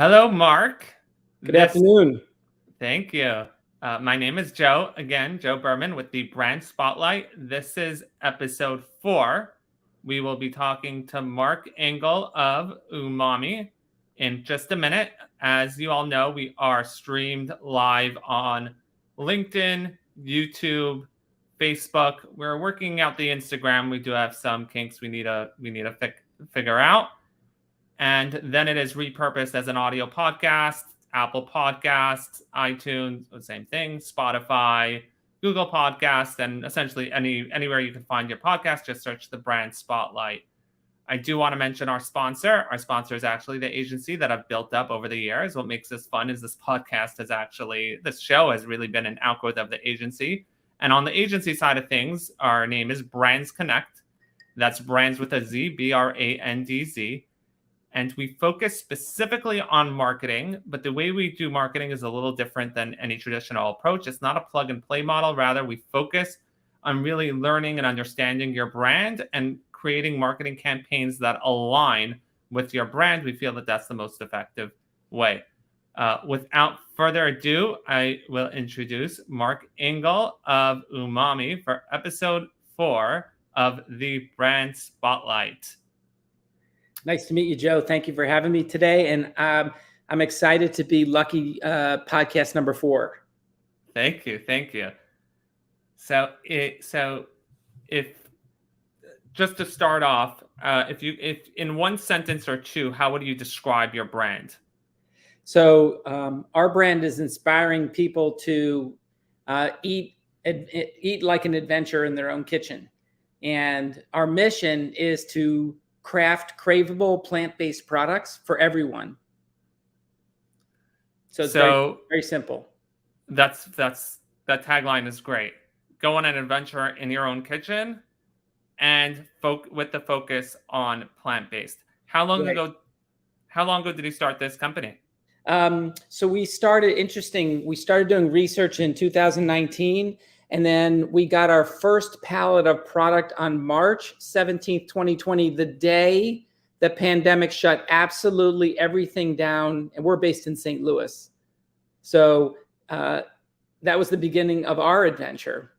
Hello, Mark. Good afternoon. Thank you. My name is Joe. Again, Joe Berman with the Brand Spotlight. This is episode 4. We will be talking to Marke Engel of oo'mämē in just a minute. As you all know, we are streamed live on LinkedIn, YouTube, Facebook. We're working out the Instagram. We do have some kinks we need to figure out. And then it is repurposed as an audio podcast, Apple Podcasts, iTunes, the same thing, Spotify, Google Podcasts, and essentially anywhere you can find your podcast. Just search the Brand Spotlight. I do want to mention our sponsor. Our sponsor is actually the agency that I've built up over the years. What makes this fun is this show has really been an outgrowth of the agency. And on the agency side of things, our name is Brands Connect. That's brands with a Z, BRANDZ. And we focus specifically on marketing, but the way we do marketing is a little different than any traditional approach. It's not a plug and play model. Rather, we focus on really learning and understanding your brand and creating marketing campaigns that align with your brand. We feel that that's the most effective way. Without further ado, I will introduce Marke Engel of oo'mämē for episode 4 of the Brand Spotlight. Nice to meet you, Joe. Thank you for having me today. And I'm excited to be lucky podcast number 4. Thank you. So if just to start off, if in one sentence or two, how would you describe your brand? So our brand is inspiring people to eat like an adventure in their own kitchen. And our mission is to craft craveable plant-based products for everyone. So it's very, very simple. That tagline is great. Go on an adventure in your own kitchen and with the focus on plant-based. How long ago did you start this company? So we started doing research in 2019. And then we got our first pallet of product on March 17th, 2020, the day the pandemic shut absolutely everything down. And we're based in St. Louis. So that was the beginning of our adventure.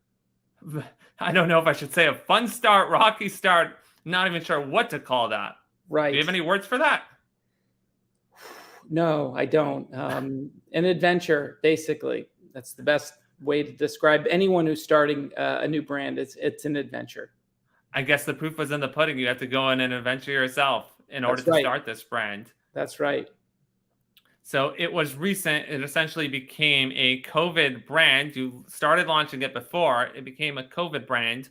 I don't know if I should say a fun start, rocky start. Not even sure what to call that. Right. Do you have any words for that? No, I don't. An adventure, basically. That's the best way to describe anyone who's starting a new brand. It's an adventure. I guess the proof was in the pudding. You have to go on an adventure yourself in order to start this brand. That's right. So it was recent. It essentially became a COVID brand. You started launching it before. It became a COVID brand.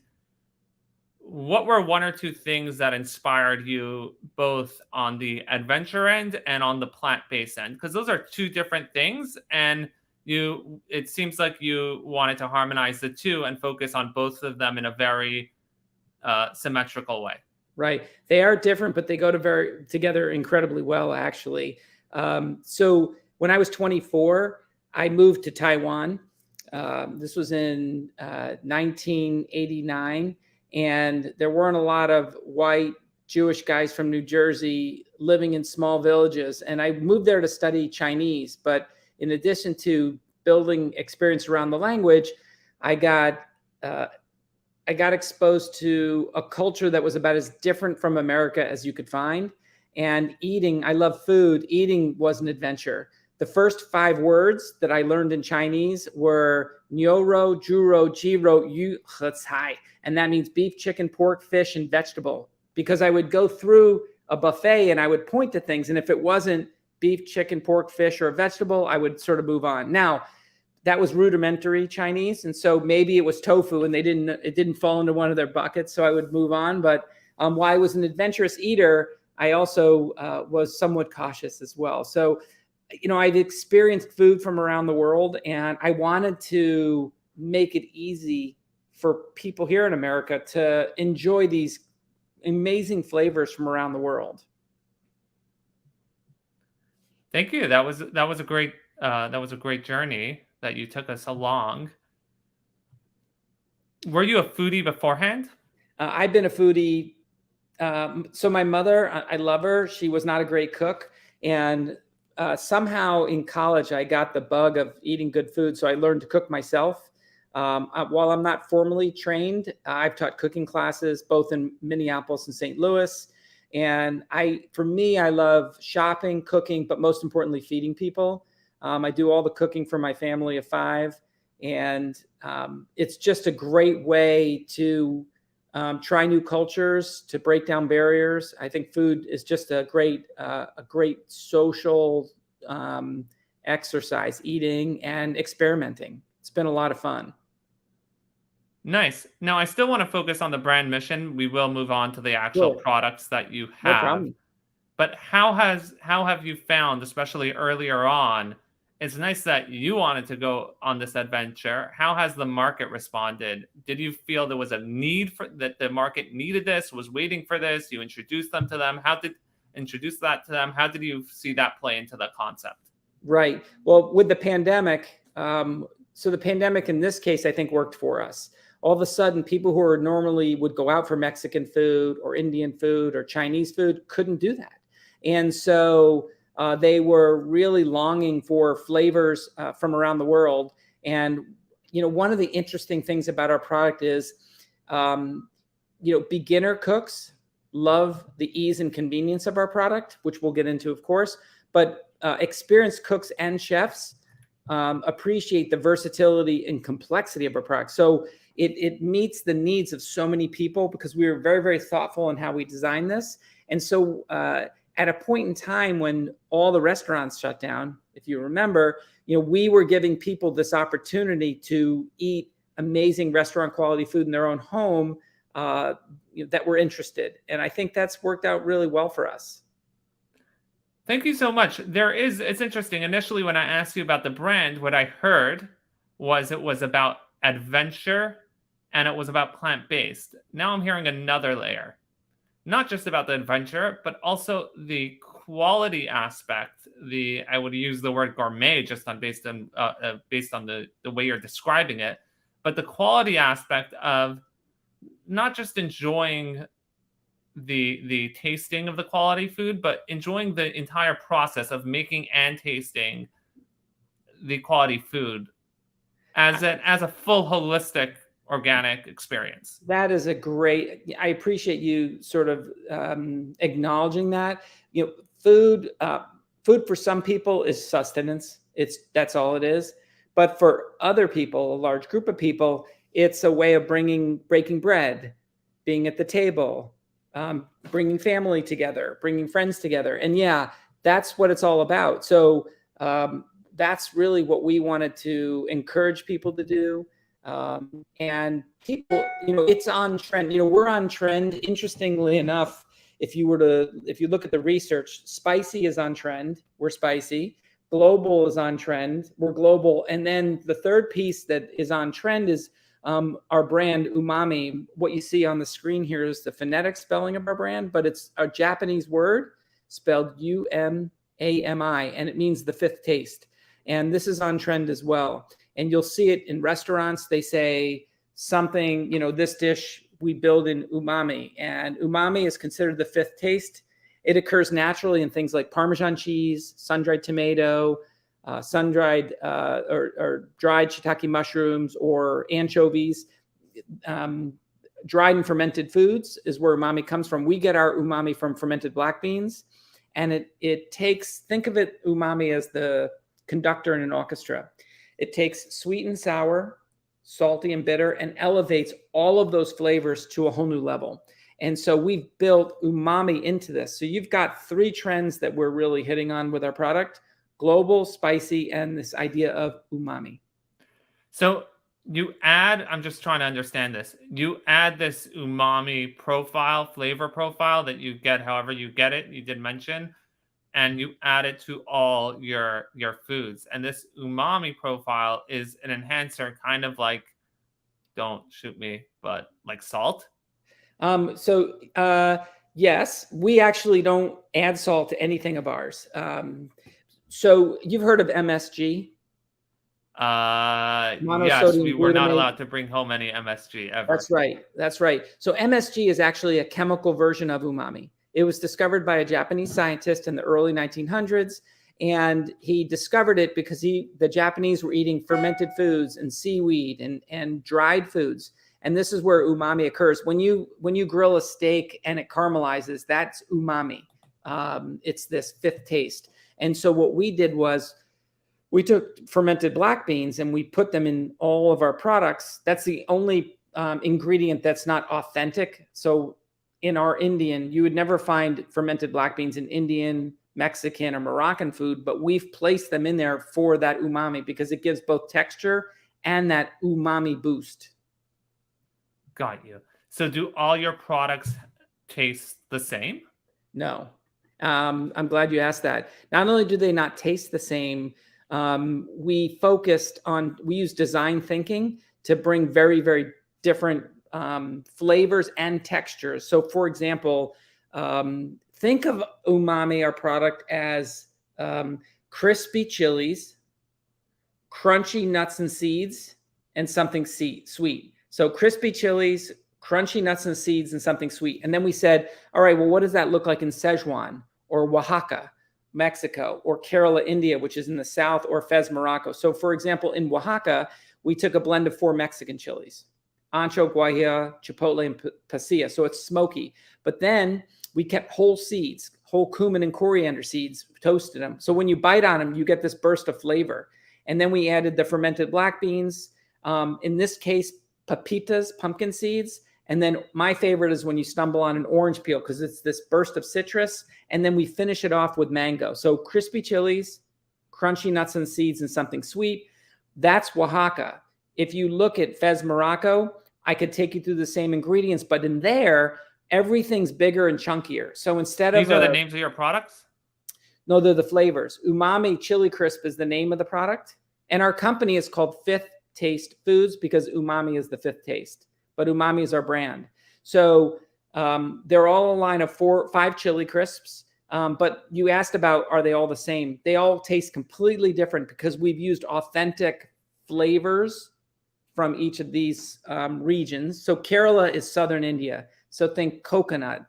What were one or two things that inspired you both on the adventure end and on the plant-based end? Because those are two different things. And it seems like you wanted to harmonize the two and focus on both of them in a very symmetrical way. Right. They are different, but they go together incredibly well, actually. So when I was 24, I moved to Taiwan. This was in 1989, and there weren't a lot of white Jewish guys from New Jersey living in small villages. And I moved there to study Chinese, but in addition to building experience around the language, I got exposed to a culture that was about as different from America as you could find. And eating, I love food. Eating was an adventure. The first 5 words that I learned in Chinese were Niuro, Juro, Jiro, Yu, Hecai. And that means beef, chicken, pork, fish, and vegetable. Because I would go through a buffet and I would point to things. And if it wasn't beef, chicken, pork, fish, or a vegetable, I would sort of move on. Now, that was rudimentary Chinese. And so maybe it was tofu and it didn't fall into one of their buckets. So I would move on. But while I was an adventurous eater, I also was somewhat cautious as well. So, I've experienced food from around the world, and I wanted to make it easy for people here in America to enjoy these amazing flavors from around the world. Thank you. That was a great journey that you took us along. Were you a foodie beforehand? I've been a foodie. So my mother, I love her. She was not a great cook, and somehow in college, I got the bug of eating good food. So I learned to cook myself. While I'm not formally trained, I've taught cooking classes both in Minneapolis and St. Louis. And for me, I love shopping, cooking, but most importantly, feeding people. I do all the cooking for my family of 5. And it's just a great way to try new cultures, to break down barriers. I think food is just a great social exercise, eating and experimenting. It's been a lot of fun. Nice. Now, I still want to focus on the brand mission. We will move on to the actual Sure. products that you No have. problem. But how have you found, especially earlier on, it's nice that you wanted to go on this adventure. How has the market responded? Did you feel there was a need for that the market needed this, was waiting for this? You introduced them to them. How did introduce that to them? How did you see that play into the concept? Right. Well, with the pandemic, so the pandemic in this case, I think worked for us. All of a sudden, people who are normally would go out for Mexican food or Indian food or Chinese food couldn't do that. And so they were really longing for flavors from around the world. And, one of the interesting things about our product is, beginner cooks love the ease and convenience of our product, which we'll get into, of course, but experienced cooks and chefs appreciate the versatility and complexity of our product. So it meets the needs of so many people because we were very, very thoughtful in how we designed this. And so at a point in time when all the restaurants shut down, if you remember, we were giving people this opportunity to eat amazing restaurant quality food in their own home that were interested. And I think that's worked out really well for us. Thank you so much. It's interesting. Initially, when I asked you about the brand, what I heard was it was about adventure and it was about plant-based. Now I'm hearing another layer. Not just about the adventure, but also the quality aspect. I would use the word gourmet just based on the way you're describing it, but the quality aspect of not just enjoying the tasting of the quality food, but enjoying the entire process of making and tasting the quality food as a full holistic organic experience. That is I appreciate you sort of acknowledging that. Food for some people is sustenance. That's all it is. But for other people, a large group of people, it's a way of breaking bread, being at the table, bringing family together, bringing friends together. And yeah, that's what it's all about. So that's really what we wanted to encourage people to do. And people, it's on trend. We're on trend. Interestingly enough, if you look at the research, spicy is on trend. We're spicy. Global is on trend. We're global. And then the third piece that is on trend is our brand oo'mämē. What you see on the screen here is the phonetic spelling of our brand, but it's a Japanese word spelled oo'mämē, and it means the fifth taste. And this is on trend as well. And you'll see it in restaurants. They say something, this dish we build in oo'mämē, and oo'mämē is considered the fifth taste. It occurs naturally in things like Parmesan cheese, sun-dried tomato, sun-dried or dried shiitake mushrooms, or anchovies. Dried and fermented foods is where umami comes from. We get our umami from fermented black beans, and think of it, umami, as the conductor in an orchestra. It takes sweet and sour, salty and bitter, and elevates all of those flavors to a whole new level. And so we've built umami into this. So you've got 3 trends that we're really hitting on with our product: global, spicy, and this idea of umami. So I'm just trying to understand this. You add this umami flavor profile that you get however you get it, you did mention, and you add it to all your foods. And this umami profile is an enhancer, kind of like, don't shoot me, but like salt. Yes, we actually don't add salt to anything of ours. So you've heard of MSG? Yes, we were not allowed to bring home any MSG ever. That's right. So MSG is actually a chemical version of umami. It was discovered by a Japanese scientist in the early 1900s, And he discovered it because the Japanese were eating fermented foods and seaweed and dried foods. And this is where umami occurs. When you grill a steak and it caramelizes, that's umami. It's this fifth taste. And so what we did was we took fermented black beans and we put them in all of our products. That's the only ingredient that's not authentic. So in our Indian, you would never find fermented black beans in Indian, Mexican, or Moroccan food, but we've placed them in there for that umami because it gives both texture and that umami boost. Got you. So do all your products taste the same? No. I'm glad you asked that. Not only do they not taste the same, we use design thinking to bring very, very different flavors and textures. So for example, think of umami, our product, as crispy chilies, crunchy nuts and seeds, and something sweet. So crispy chilies, crunchy nuts and seeds, and something sweet. And then we said, all right, well, what does that look like in Szechuan or Oaxaca, Mexico, or Kerala, India, which is in the south, or Fez, Morocco? So for example, in Oaxaca, we took a blend of 4 Mexican chilies: ancho, guajillo, chipotle, and pasilla. So it's smoky. But then we kept whole seeds, whole cumin and coriander seeds, toasted them. So when you bite on them, you get this burst of flavor. And then we added the fermented black beans. In this case, pepitas, pumpkin seeds. And then my favorite is when you stumble on an orange peel because it's this burst of citrus. And then we finish it off with mango. So crispy chilies, crunchy nuts and seeds, and something sweet. That's Oaxaca. If you look at Fez, Morocco, I could take you through the same ingredients, but in there, everything's bigger and chunkier. So instead of— These are the names of your products? No, they're the flavors. Umami Chili Crisp is the name of the product. And our company is called Fifth Taste Foods because umami is the fifth taste, but umami is our brand. So they're all a line of 5 chili crisps. But you asked about, are they all the same? They all taste completely different because we've used authentic flavors from each of these regions. So Kerala is southern India. So think coconut,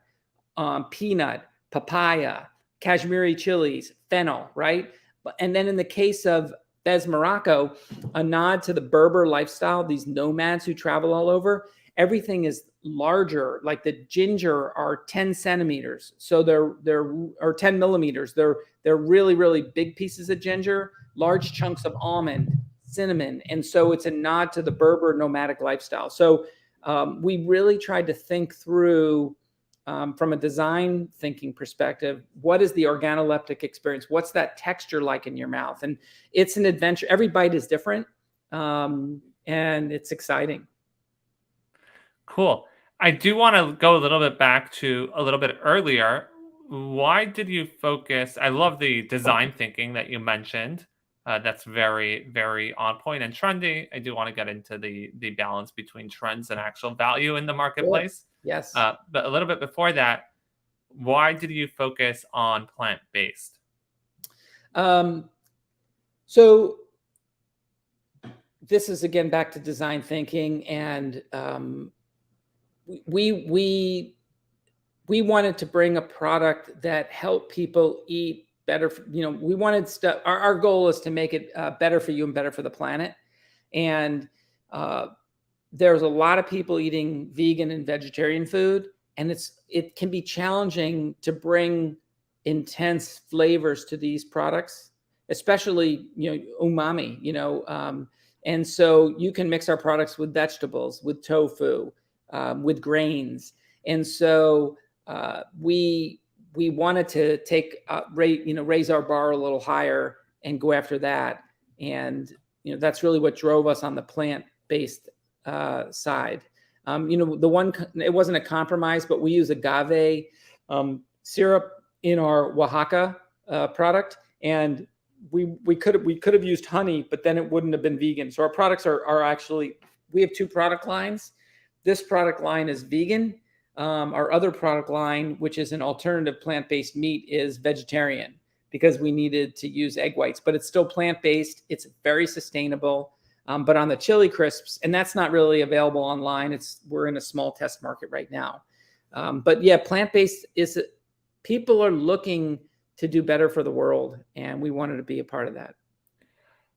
peanut, papaya, Kashmiri chilies, fennel, right? And then in the case of Fez, Morocco, a nod to the Berber lifestyle, these nomads who travel all over, everything is larger. Like the ginger are 10 centimeters. So or 10 millimeters. They're really, really big pieces of ginger, large chunks of almond, cinnamon. And so it's a nod to the Berber nomadic lifestyle. So we really tried to think through, from a design thinking perspective, what is the organoleptic experience? What's that texture like in your mouth? And it's an adventure. Every bite is different, and it's exciting. Cool. I do want to go a little bit back to a little bit earlier. Why did you focus? I love the design thinking that you mentioned. That's very, very on point and trendy. I do want to get into the balance between trends and actual value in the marketplace. Yes. But a little bit before that, why did you focus on plant-based? So this is again back to design thinking, and we wanted to bring a product that helped people eat better. We wanted stuff. Our goal is to make it better for you and better for the planet. And there's a lot of people eating vegan and vegetarian food, and it can be challenging to bring intense flavors to these products, especially umami. And so you can mix our products with vegetables, with tofu, with grains, and so we wanted to raise our bar a little higher and go after that. And that's really what drove us on the plant-based side. It wasn't a compromise, but we use agave syrup in our Oaxaca product, and we could have used honey, but then it wouldn't have been vegan. So our products are actually, we have 2 product lines. This product line is vegan. Our other product line, which is an alternative plant-based meat, is vegetarian because we needed to use egg whites, but it's still plant-based. It's very sustainable. But on the chili crisps, and that's not really available online. We're in a small test market right now. But yeah, plant-based people are looking to do better for the world, and we wanted to be a part of that.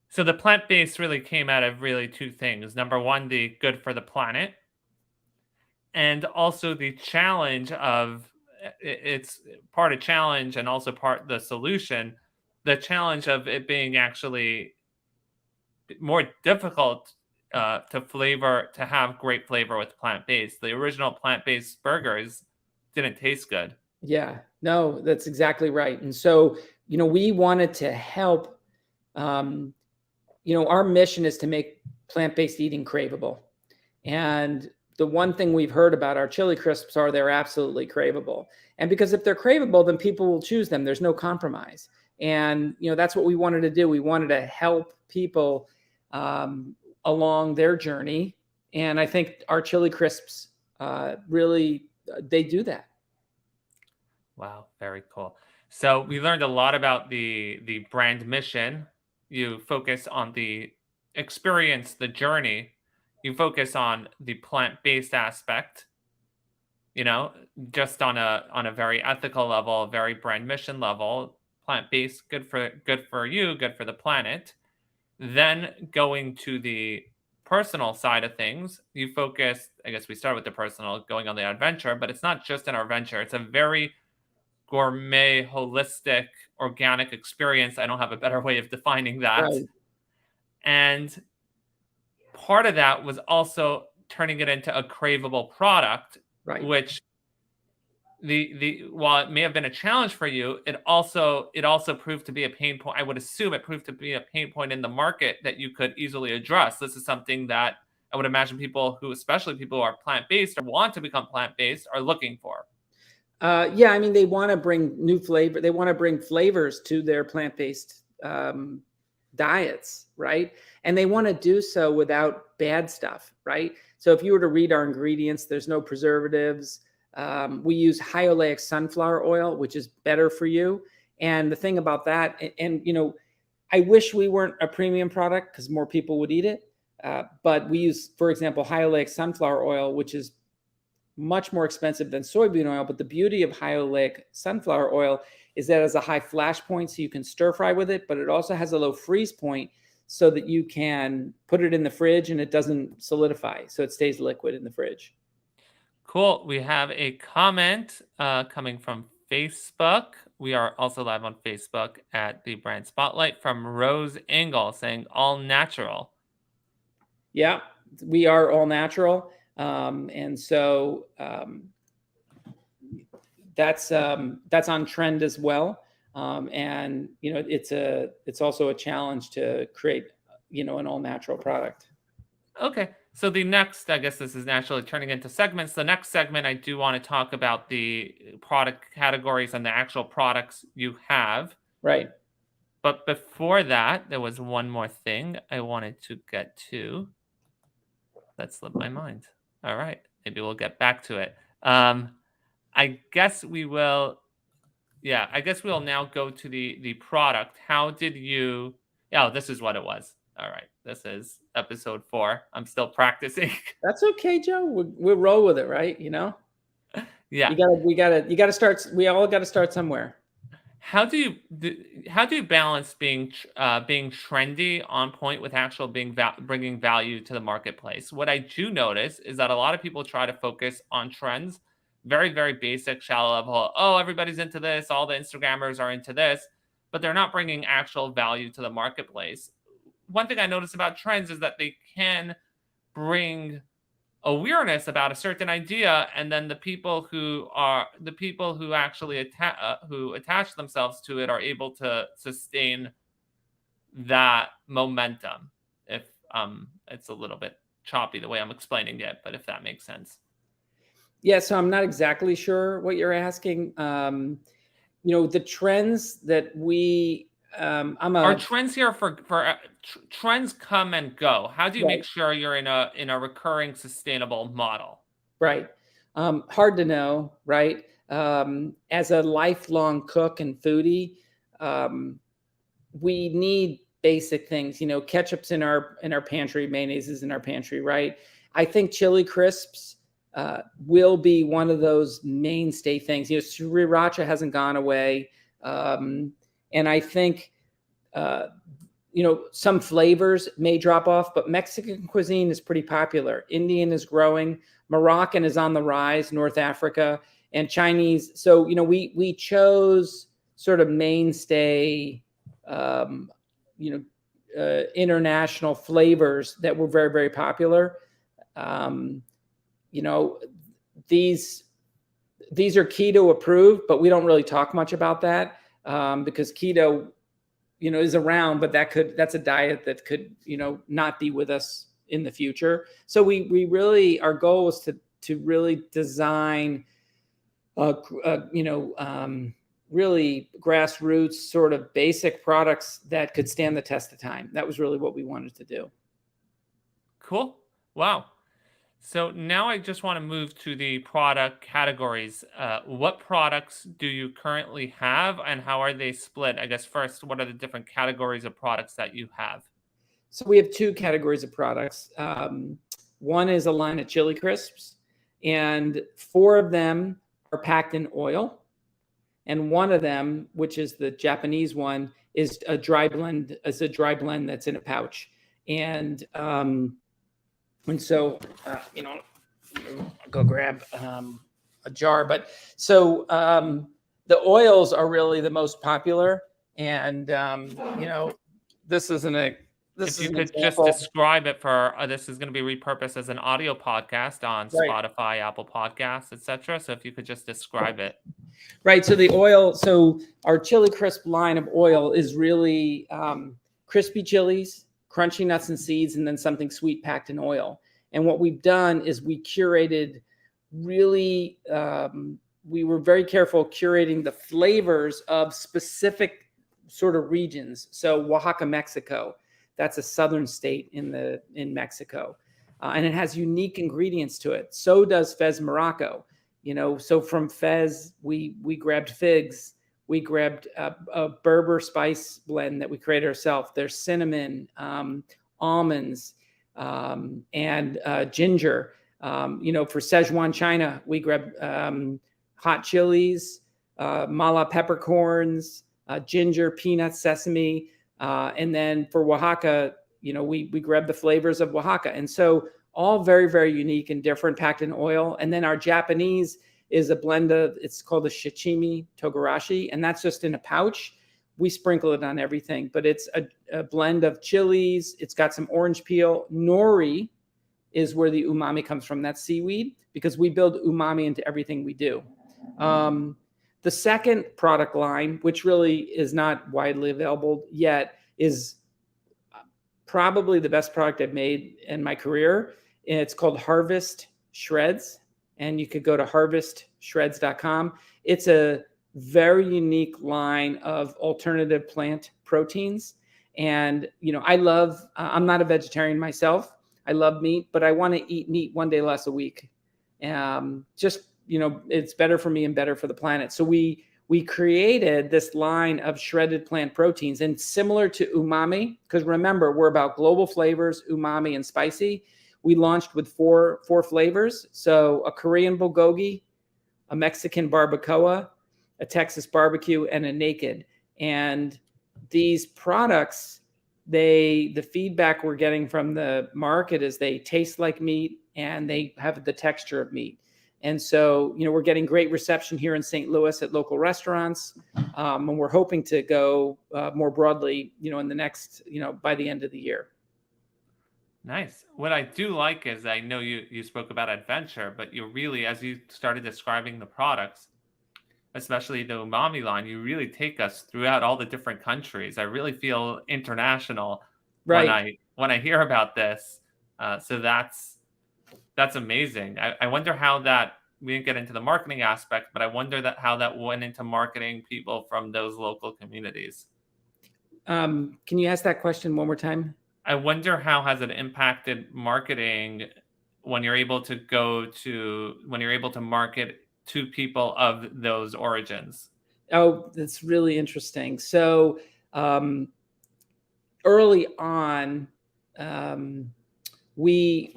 So the plant-based really came out of really two things. Number one, the good for the planet, and also the challenge of it's part of challenge and also part the solution. The challenge of it being actually more difficult to have great flavor with plant-based. The original plant-based burgers didn't taste good. Yeah, no, that's exactly right. And so, we wanted to help. Our mission is to make plant-based eating craveable. And the one thing we've heard about our chili crisps are they're absolutely craveable. And because if they're craveable, then people will choose them. There's no compromise. And, that's what we wanted to do. We wanted to help people along their journey. And I think our chili crisps really, they do that. Wow, very cool. So we learned a lot about the brand mission. You focus on the experience, the journey. You focus on the plant-based aspect, just on a very ethical level, a very brand mission level. Plant-based, good for you, good for the planet. Then going to the personal side of things, you focus, I guess we start with the personal, going on the adventure, but it's not just an adventure. It's a very gourmet, holistic, organic experience. I don't have a better way of defining that. Right. And part of that was also turning it into a craveable product, Right. which the while it may have been a challenge for you, it also proved to be a pain point. I would assume it proved to be a pain point in the market that you could easily address. This is something that I would imagine people who, especially people who are plant-based or want to become plant-based, are looking for. Yeah, I mean, they want to bring new flavor. They want to bring flavors to their plant-based diets, right? And they want to do so without bad stuff, right? So if you were to read our ingredients, there's no preservatives. We use high oleic sunflower oil, which is better for you. And the thing about that, and I wish we weren't a premium product because more people would eat it. But we use, for example, high oleic sunflower oil, which is much more expensive than soybean oil. But the beauty of high oleic sunflower oil is that it has a high flash point, so you can stir fry with it, but it also has a low freeze point so that you can put it in the fridge and it doesn't solidify. So it stays liquid in the fridge. Cool. We have a comment coming from Facebook. We are also live on Facebook at the Brand Spotlight from Rose Engel saying all natural. Yeah, we are all natural. And so that's on trend as well. And it's also a challenge to create an all natural product. Okay. So the next, I guess this is naturally turning into segments. The next segment, I do want to talk about the product categories and the actual products you have. Right. But before that, there was one more thing I wanted to get to. That slipped my mind. All right. Maybe we'll get back to it. I guess we will. Yeah, I guess we'll now go to the product. How did you? Yeah, this is what it was. All right, this is episode 4. I'm still practicing. That's okay, Joe. We'll roll with it, right? Yeah. You gotta start. We all got to start somewhere. How do you balance being trendy on point with actual bringing value to the marketplace? What I do notice is that a lot of people try to focus on trends, very, very basic, shallow level. Oh, everybody's into this. All the Instagrammers are into this, but they're not bringing actual value to the marketplace. One thing I notice about trends is that they can bring awareness about a certain idea, and then the people who actually who attach themselves to it are able to sustain that momentum. If it's a little bit choppy the way I'm explaining it, but if that makes sense. Yeah, so I'm not exactly sure what you're asking. The trends that we Are trends here for trends come and go? How do you make sure you're in a recurring sustainable model? Right. Hard to know, right? As a lifelong cook and foodie, we need basic things. Ketchup's in our pantry, mayonnaise is in our pantry, right? I think chili crisps will be one of those mainstay things. Sriracha hasn't gone away. And I think, some flavors may drop off, but Mexican cuisine is pretty popular. Indian is growing. Moroccan is on the rise, North Africa, and Chinese. So, we chose sort of mainstay, international flavors that were very, very popular. These are keto approved, but we don't really talk much about that because keto, is around, but that's a diet that could, not be with us in the future. So we really, our goal was to really design, really grassroots sort of basic products that could stand the test of time. That was really what we wanted to do. Cool. Wow. So now I just want to move to the product categories. What products do you currently have and how are they split? I guess first, what are the different categories of products that you have? So we have two categories of products. One is a line of chili crisps, and 4 of them are packed in oil. And one of them, which is the Japanese one, is a dry blend. It's a dry blend that's in a pouch. And so, I'll go grab a jar. But so the oils are really the most popular. And, this isn't a, If you could just describe it for this is going to be repurposed as an audio podcast on Spotify, Apple Podcasts, etc. So if you could just describe it. Right. So the oil, so our chili crisp line of oil is really crispy chilies, crunchy nuts and seeds, and then something sweet packed in oil. And what we've done is we curated really, we were very careful curating the flavors of specific sort of regions. So Oaxaca, Mexico, that's a southern state in Mexico. And it has unique ingredients to it. So does Fez, Morocco. So from Fez, we grabbed figs. We grabbed a Berber spice blend that we created ourselves. There's cinnamon, almonds, and ginger. For Szechuan China, we grabbed hot chilies, mala peppercorns, ginger, peanuts, sesame. And then for Oaxaca, we grabbed the flavors of Oaxaca. And so all very, very unique and different, packed in oil. And then our Japanese is a blend of, it's called a shichimi togarashi, and that's just in a pouch. We sprinkle it on everything, but it's a blend of chilies. It's got some orange peel. Nori is where the umami comes from. That's seaweed, because we build umami into everything we do. The second product line, which really is not widely available yet, is probably the best product I've made in my career. It's called Harvest Shreds, and you could go to harvestshreds.com. It's a very unique line of alternative plant proteins. And, I'm not a vegetarian myself. I love meat, but I want to eat meat one day less a week. It's better for me and better for the planet. So we created this line of shredded plant proteins, and similar to umami, because remember, we're about global flavors, umami and spicy. We launched with four flavors. So a Korean bulgogi, a Mexican barbacoa, a Texas barbecue, and a naked. And these products, the feedback we're getting from the market is they taste like meat and they have the texture of meat. And so, we're getting great reception here in St. Louis at local restaurants. And we're hoping to go more broadly, in the next, by the end of the year. Nice. What I do like is I know you spoke about adventure, but you really, as you started describing the products, especially the umami line, you really take us throughout all the different countries. I really feel international when I hear about this. So that's amazing. I wonder how that, we didn't get into the marketing aspect, but I wonder how that went into marketing people from those local communities. Can you ask that question one more time? I wonder how has it impacted marketing when you're able to market to people of those origins? Oh, that's really interesting. So early on, we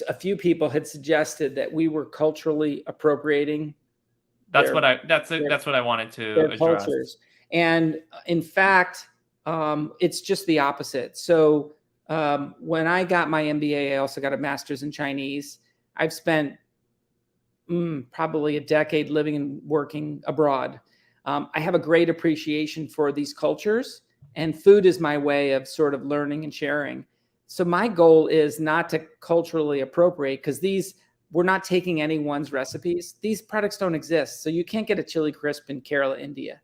a few people had suggested that we were culturally appropriating That's their that's what I wanted to their address. cultures. And in fact, it's just the opposite. So when I got my MBA, I also got a master's in Chinese. I've spent probably a decade living and working abroad. I have a great appreciation for these cultures, and food is my way of sort of learning and sharing. So my goal is not to culturally appropriate, because we're not taking anyone's recipes. These products don't exist. So you can't get a chili crisp in Kerala, India.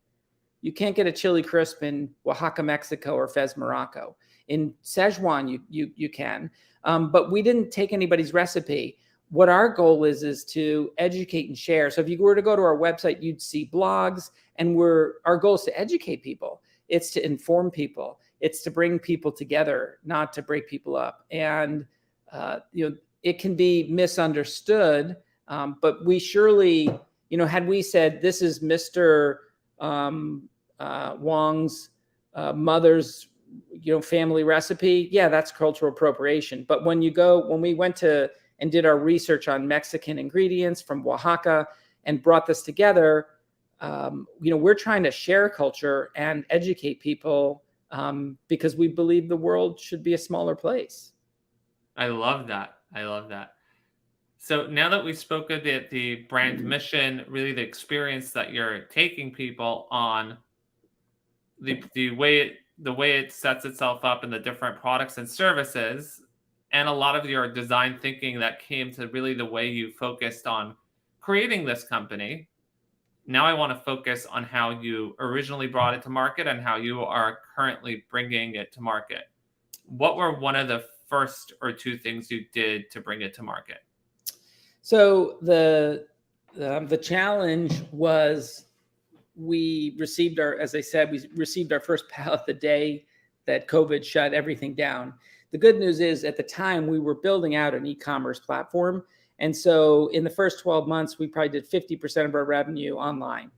You can't get a chili crisp in Oaxaca, Mexico, or Fez, Morocco. In Szechuan, you can, but we didn't take anybody's recipe. What our goal is to educate and share. So if you were to go to our website, you'd see blogs, and our goal is to educate people. It's to inform people. It's to bring people together, not to break people up. And it can be misunderstood, but we surely, had we said this is Mr. Wong's mother's family recipe, yeah, that's cultural appropriation. But when we went to and did our research on Mexican ingredients from Oaxaca and brought this together, we're trying to share culture and educate people, because we believe the world should be a smaller place. I love that. I love that. So now that we spoke of the brand mission, really the experience that you're taking people on, the way it sets itself up in the different products and services, and a lot of your design thinking that came to really the way you focused on creating this company. Now I want to focus on how you originally brought it to market and how you are currently bringing it to market. What were one of the first or two things you did to bring it to market? So the challenge was, as I said, we received our first pallet the day that COVID shut everything down. The good news is, at the time, we were building out an e-commerce platform. And so in the first 12 months, we probably did 50% of our revenue online.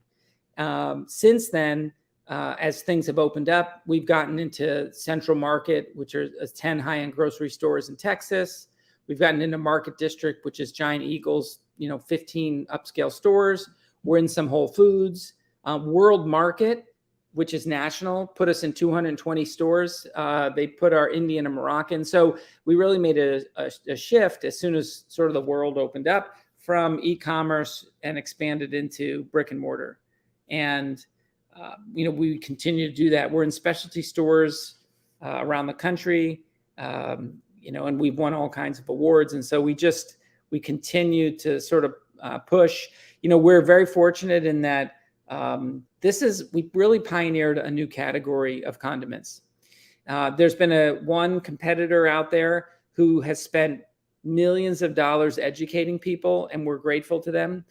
Since then, as things have opened up, we've gotten into Central Market, which are 10 high-end grocery stores in Texas. We've gotten into Market District, which is Giant Eagle's, 15 upscale stores. We're in some Whole Foods. World Market, which is national, put us in 220 stores. They put our Indian and Moroccan. So we really made a shift as soon as sort of the world opened up from e-commerce and expanded into brick and mortar. And, we continue to do that. We're in specialty stores around the country, and we've won all kinds of awards. And so we continue to sort of push. We're very fortunate in that we really pioneered a new category of condiments. There's been one competitor out there who has spent millions of dollars educating people, and we're grateful to them,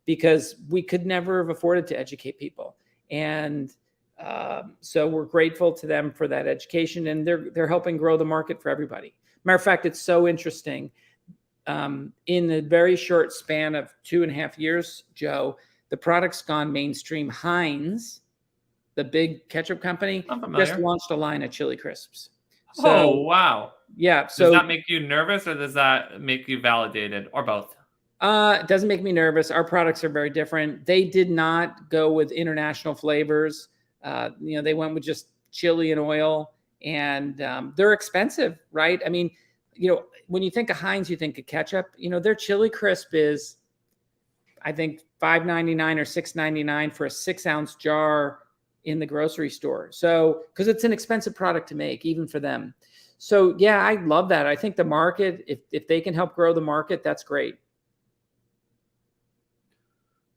because we could never have afforded to educate people. And so we're grateful to them for that education, and they're helping grow the market for everybody. Matter of fact, it's so interesting. In the very short span of 2.5 years, Joe, the product's gone mainstream. Heinz, the big ketchup company, just launched a line of chili crisps. So, wow. Yeah. So does that make you nervous, or does that make you validated, or both? It doesn't make me nervous. Our products are very different. They did not go with international flavors. They went with just chili and oil, and they're expensive, right? I mean, when you think of Heinz, you think of ketchup. Their chili crisp is, I think, $5.99 or $6.99 for a 6-ounce jar in the grocery store. So, because it's an expensive product to make, even for them. So, yeah, I love that. I think the market, if they can help grow the market, that's great.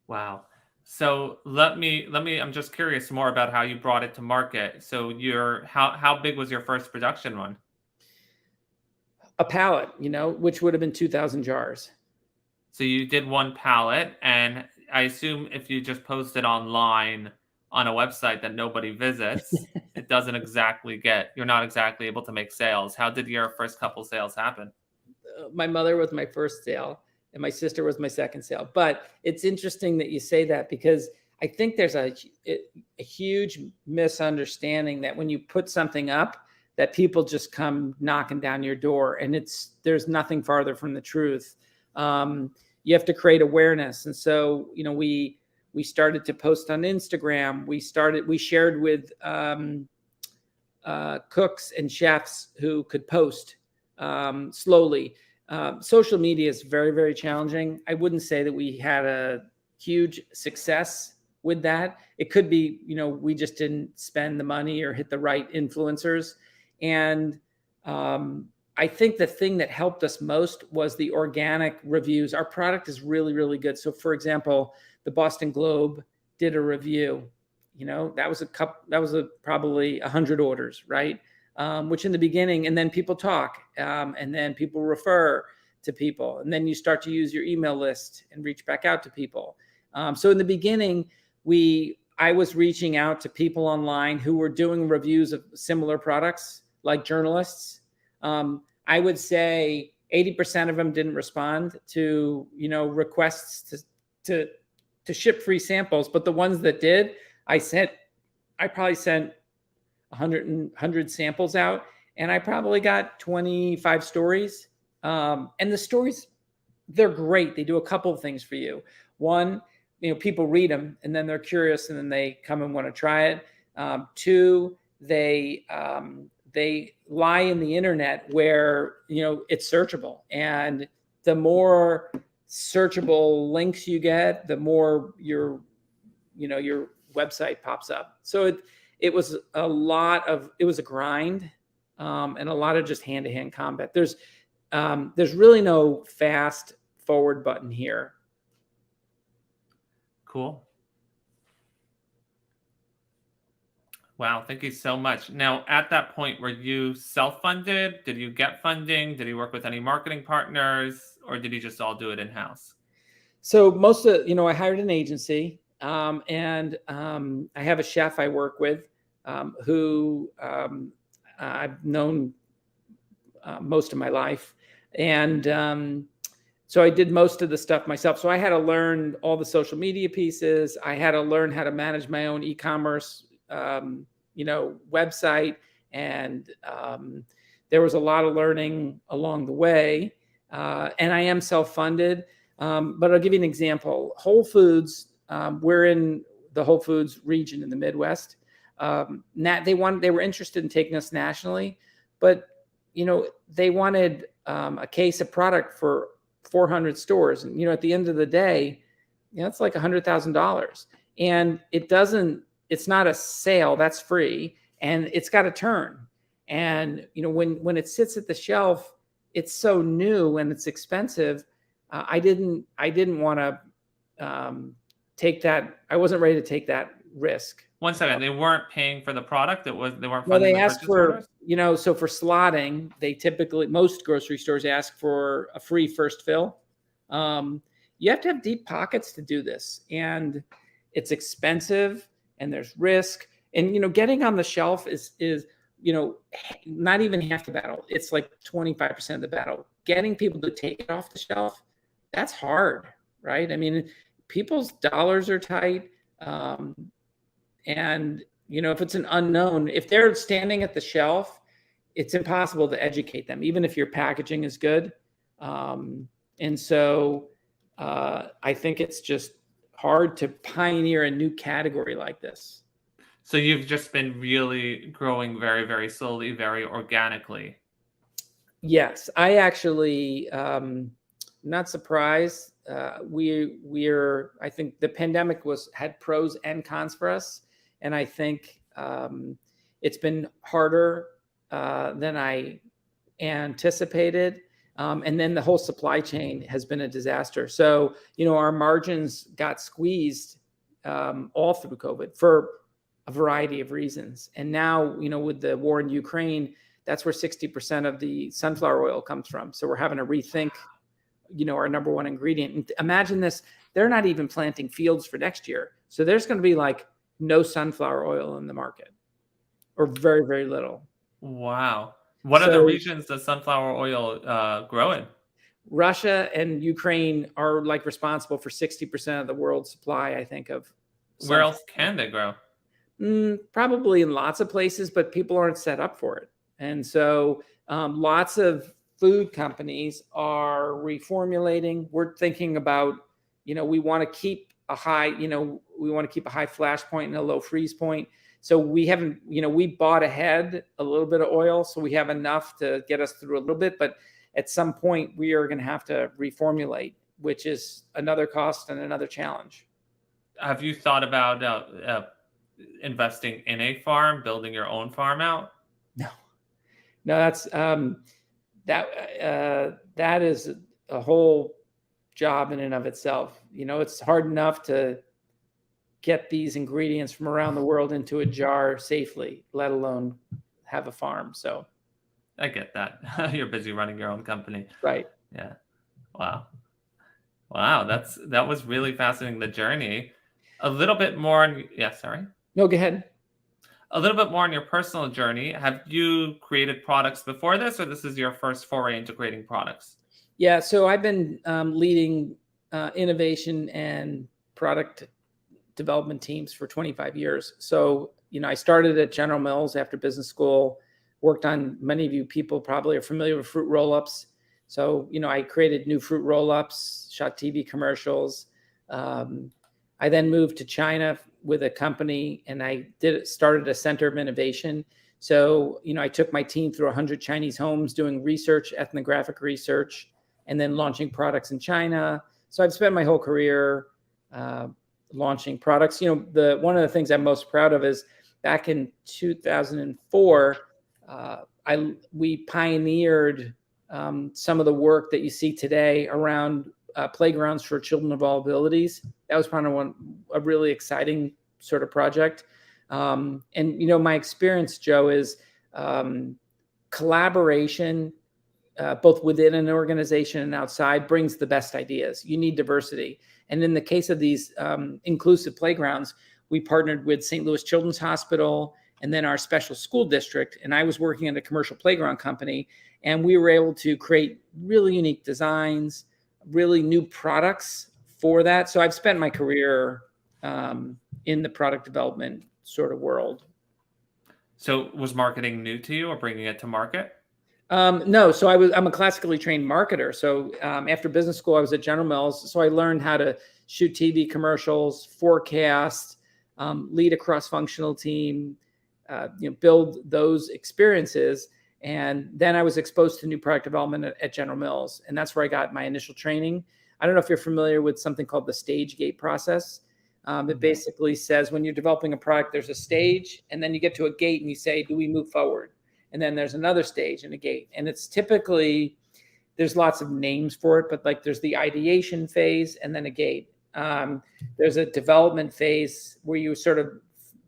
Wow. So I'm just curious more about how you brought it to market. So how big was your first production run? A pallet, which would have been 2,000 jars. So you did one pallet, and I assume if you just post it online on a website that nobody visits, you're not exactly able to make sales. How did your first couple sales happen? My mother was my first sale, and my sister was my second sale. But it's interesting that you say that, because I think there's a huge misunderstanding that when you put something up, that people just come knocking down your door, and there's nothing farther from the truth. you have to create awareness. And so, we started to post on Instagram. We shared with cooks and chefs who could post slowly. Social media is very, very challenging. I wouldn't say that we had a huge success with that. It could be, we just didn't spend the money or hit the right influencers. And I think the thing that helped us most was the organic reviews. Our product is really, really good. So for example, the Boston Globe did a review. That was probably 100 orders, right? Which in the beginning, and then people talk, and then people refer to people, and then you start to use your email list and reach back out to people. So in the beginning, I was reaching out to people online who were doing reviews of similar products, like journalists. I would say 80% of them didn't respond to requests to ship free samples, but the ones that did, I probably sent 100 samples out, and I probably got 25 stories. And the stories, they're great. They do a couple of things for you. One, people read them and then they're curious and then they come and want to try it. Two, they lie in the internet where, it's searchable, and the more searchable links you get, the more your website pops up. So it was a grind, and a lot of just hand-to-hand combat. There's really no fast forward button here. Cool. Wow, thank you so much. Now, at that point, were you self-funded? Did you get funding? Did you work with any marketing partners, or did you just all do it in-house? So I hired an agency, and I have a chef I work with, who I've known most of my life. And so I did most of the stuff myself. So I had to learn all the social media pieces. I had to learn how to manage my own e-commerce, website. And there was a lot of learning along the way. And I am self-funded. But I'll give you an example. Whole Foods, we're in the Whole Foods region in the Midwest. They were interested in taking us nationally, but they wanted a case of product for 400 stores, and at the end of the day, it's like $100,000, and it's not a sale, that's free, and it's got to turn. And when it sits at the shelf, it's so new and it's expensive. I didn't want to take that. I wasn't ready to take that risk. 1 second, they weren't paying for the product. They weren't funding well, they the asked purchase for orders? So for slotting, most grocery stores ask for a free first fill. You have to have deep pockets to do this, and it's expensive, and there's risk, and getting on the shelf is not even half the battle. It's like 25% of the battle. Getting people to take it off the shelf, that's hard, right? I mean, people's dollars are tight. And if it's an unknown, if they're standing at the shelf, it's impossible to educate them, even if your packaging is good. And so I think it's just hard to pioneer a new category like this. So you've just been really growing very, very slowly, very organically. Yes, I actually, not surprised. I think the pandemic had pros and cons for us. And I think it's been harder than I anticipated. And then the whole supply chain has been a disaster. So, our margins got squeezed all through COVID for a variety of reasons. And now, with the war in Ukraine, that's where 60% of the sunflower oil comes from. So we're having to rethink, our number one ingredient. And imagine this, they're not even planting fields for next year. So there's going to be like no sunflower oil in the market, or very, very little. Wow. What other regions does sunflower oil grow in? Russia and Ukraine are like responsible for 60% of the world's supply, I think, of sunflower. Where else can they grow? Probably in lots of places, but people aren't set up for it. And so lots of food companies are reformulating. We're thinking about, we want to keep a high, we want to keep a high flash point and a low freeze point. So we haven't, we bought ahead a little bit of oil, so we have enough to get us through a little bit. But at some point, we are going to have to reformulate, which is another cost and another challenge. Have you thought about investing in a farm, building your own farm out? No, that's that is a whole job in and of itself. It's hard enough to get these ingredients from around the world into a jar safely, let alone have a farm. So I get that. You're busy running your own company. Right. Yeah. Wow. That was really fascinating, the journey. A little bit more on, yeah, sorry. No, go ahead. A little bit more on your personal journey. Have you created products before this, or this is your first foray into creating products? Yeah, so I've been leading innovation and product development teams for 25 years. So, I started at General Mills after business school, worked on, many of you people probably are familiar with fruit roll-ups. So, I created new fruit roll-ups, shot TV commercials. I then moved to China with a company, and I started a center of innovation. So, I took my team through 100 Chinese homes doing research, ethnographic research, and then launching products in China. So I've spent my whole career launching products. One of the things I'm most proud of is back in 2004, we pioneered some of the work that you see today around playgrounds for children of all abilities. That was probably a really exciting sort of project. And my experience, Joe, is collaboration, both within an organization and outside, brings the best ideas. You need diversity. And in the case of these inclusive playgrounds, we partnered with St. Louis Children's Hospital and then our special school district. And I was working at a commercial playground company, and we were able to create really unique designs, really new products for that. So I've spent my career in the product development sort of world. So was marketing new to you, or bringing it to market? No, so I'm a classically trained marketer. So after business school, I was at General Mills. So I learned how to shoot TV commercials, forecast, lead a cross-functional team, build those experiences. And then I was exposed to new product development at General Mills. And that's where I got my initial training. I don't know if you're familiar with something called the stage gate process. It basically says when you're developing a product, there's a stage, and then you get to a gate and you say, do we move forward? And then there's another stage and a gate. And it's typically, there's lots of names for it, but like there's the ideation phase and then a gate. There's a development phase where you're sort of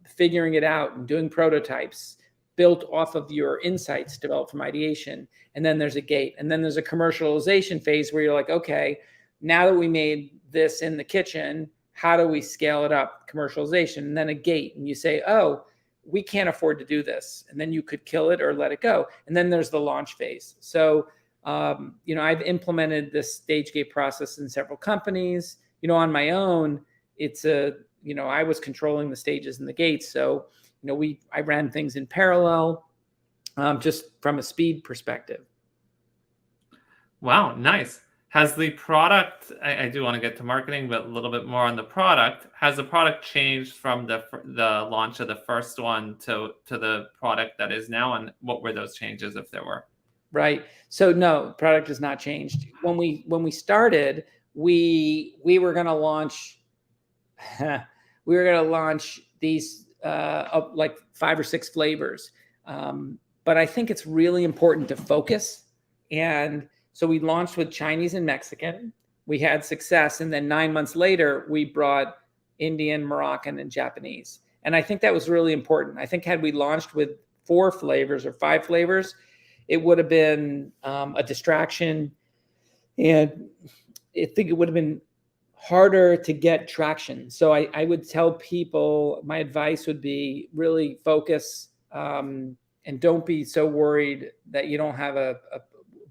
figuring it out and doing prototypes built off of your insights developed from ideation. And then there's a gate. And then there's a commercialization phase where you're like, okay, now that we made this in the kitchen, how do we scale it up? Commercialization. And then a gate. And you say, oh, we can't afford to do this. And then you could kill it or let it go. And then there's the launch phase. So, I've implemented this stage gate process in several companies. On my own, I was controlling the stages and the gates. So, I ran things in parallel, just from a speed perspective. Wow, nice. Has the product, I do want to get to marketing, but a little bit more on the product. Has the product changed from the launch of the first one to the product that is now? And what were those changes, if there were? Right. So no, product has not changed. When we started, we were going to launch, these like 5 or 6 flavors. But I think it's really important to focus. And so we launched with Chinese and Mexican. We had success. And then 9 months later, we brought Indian, Moroccan, and Japanese. And I think that was really important. I think had we launched with 4 flavors or 5 flavors, it would have been a distraction. And I think it would have been harder to get traction. So I would tell people, my advice would be really focus and don't be so worried that you don't have a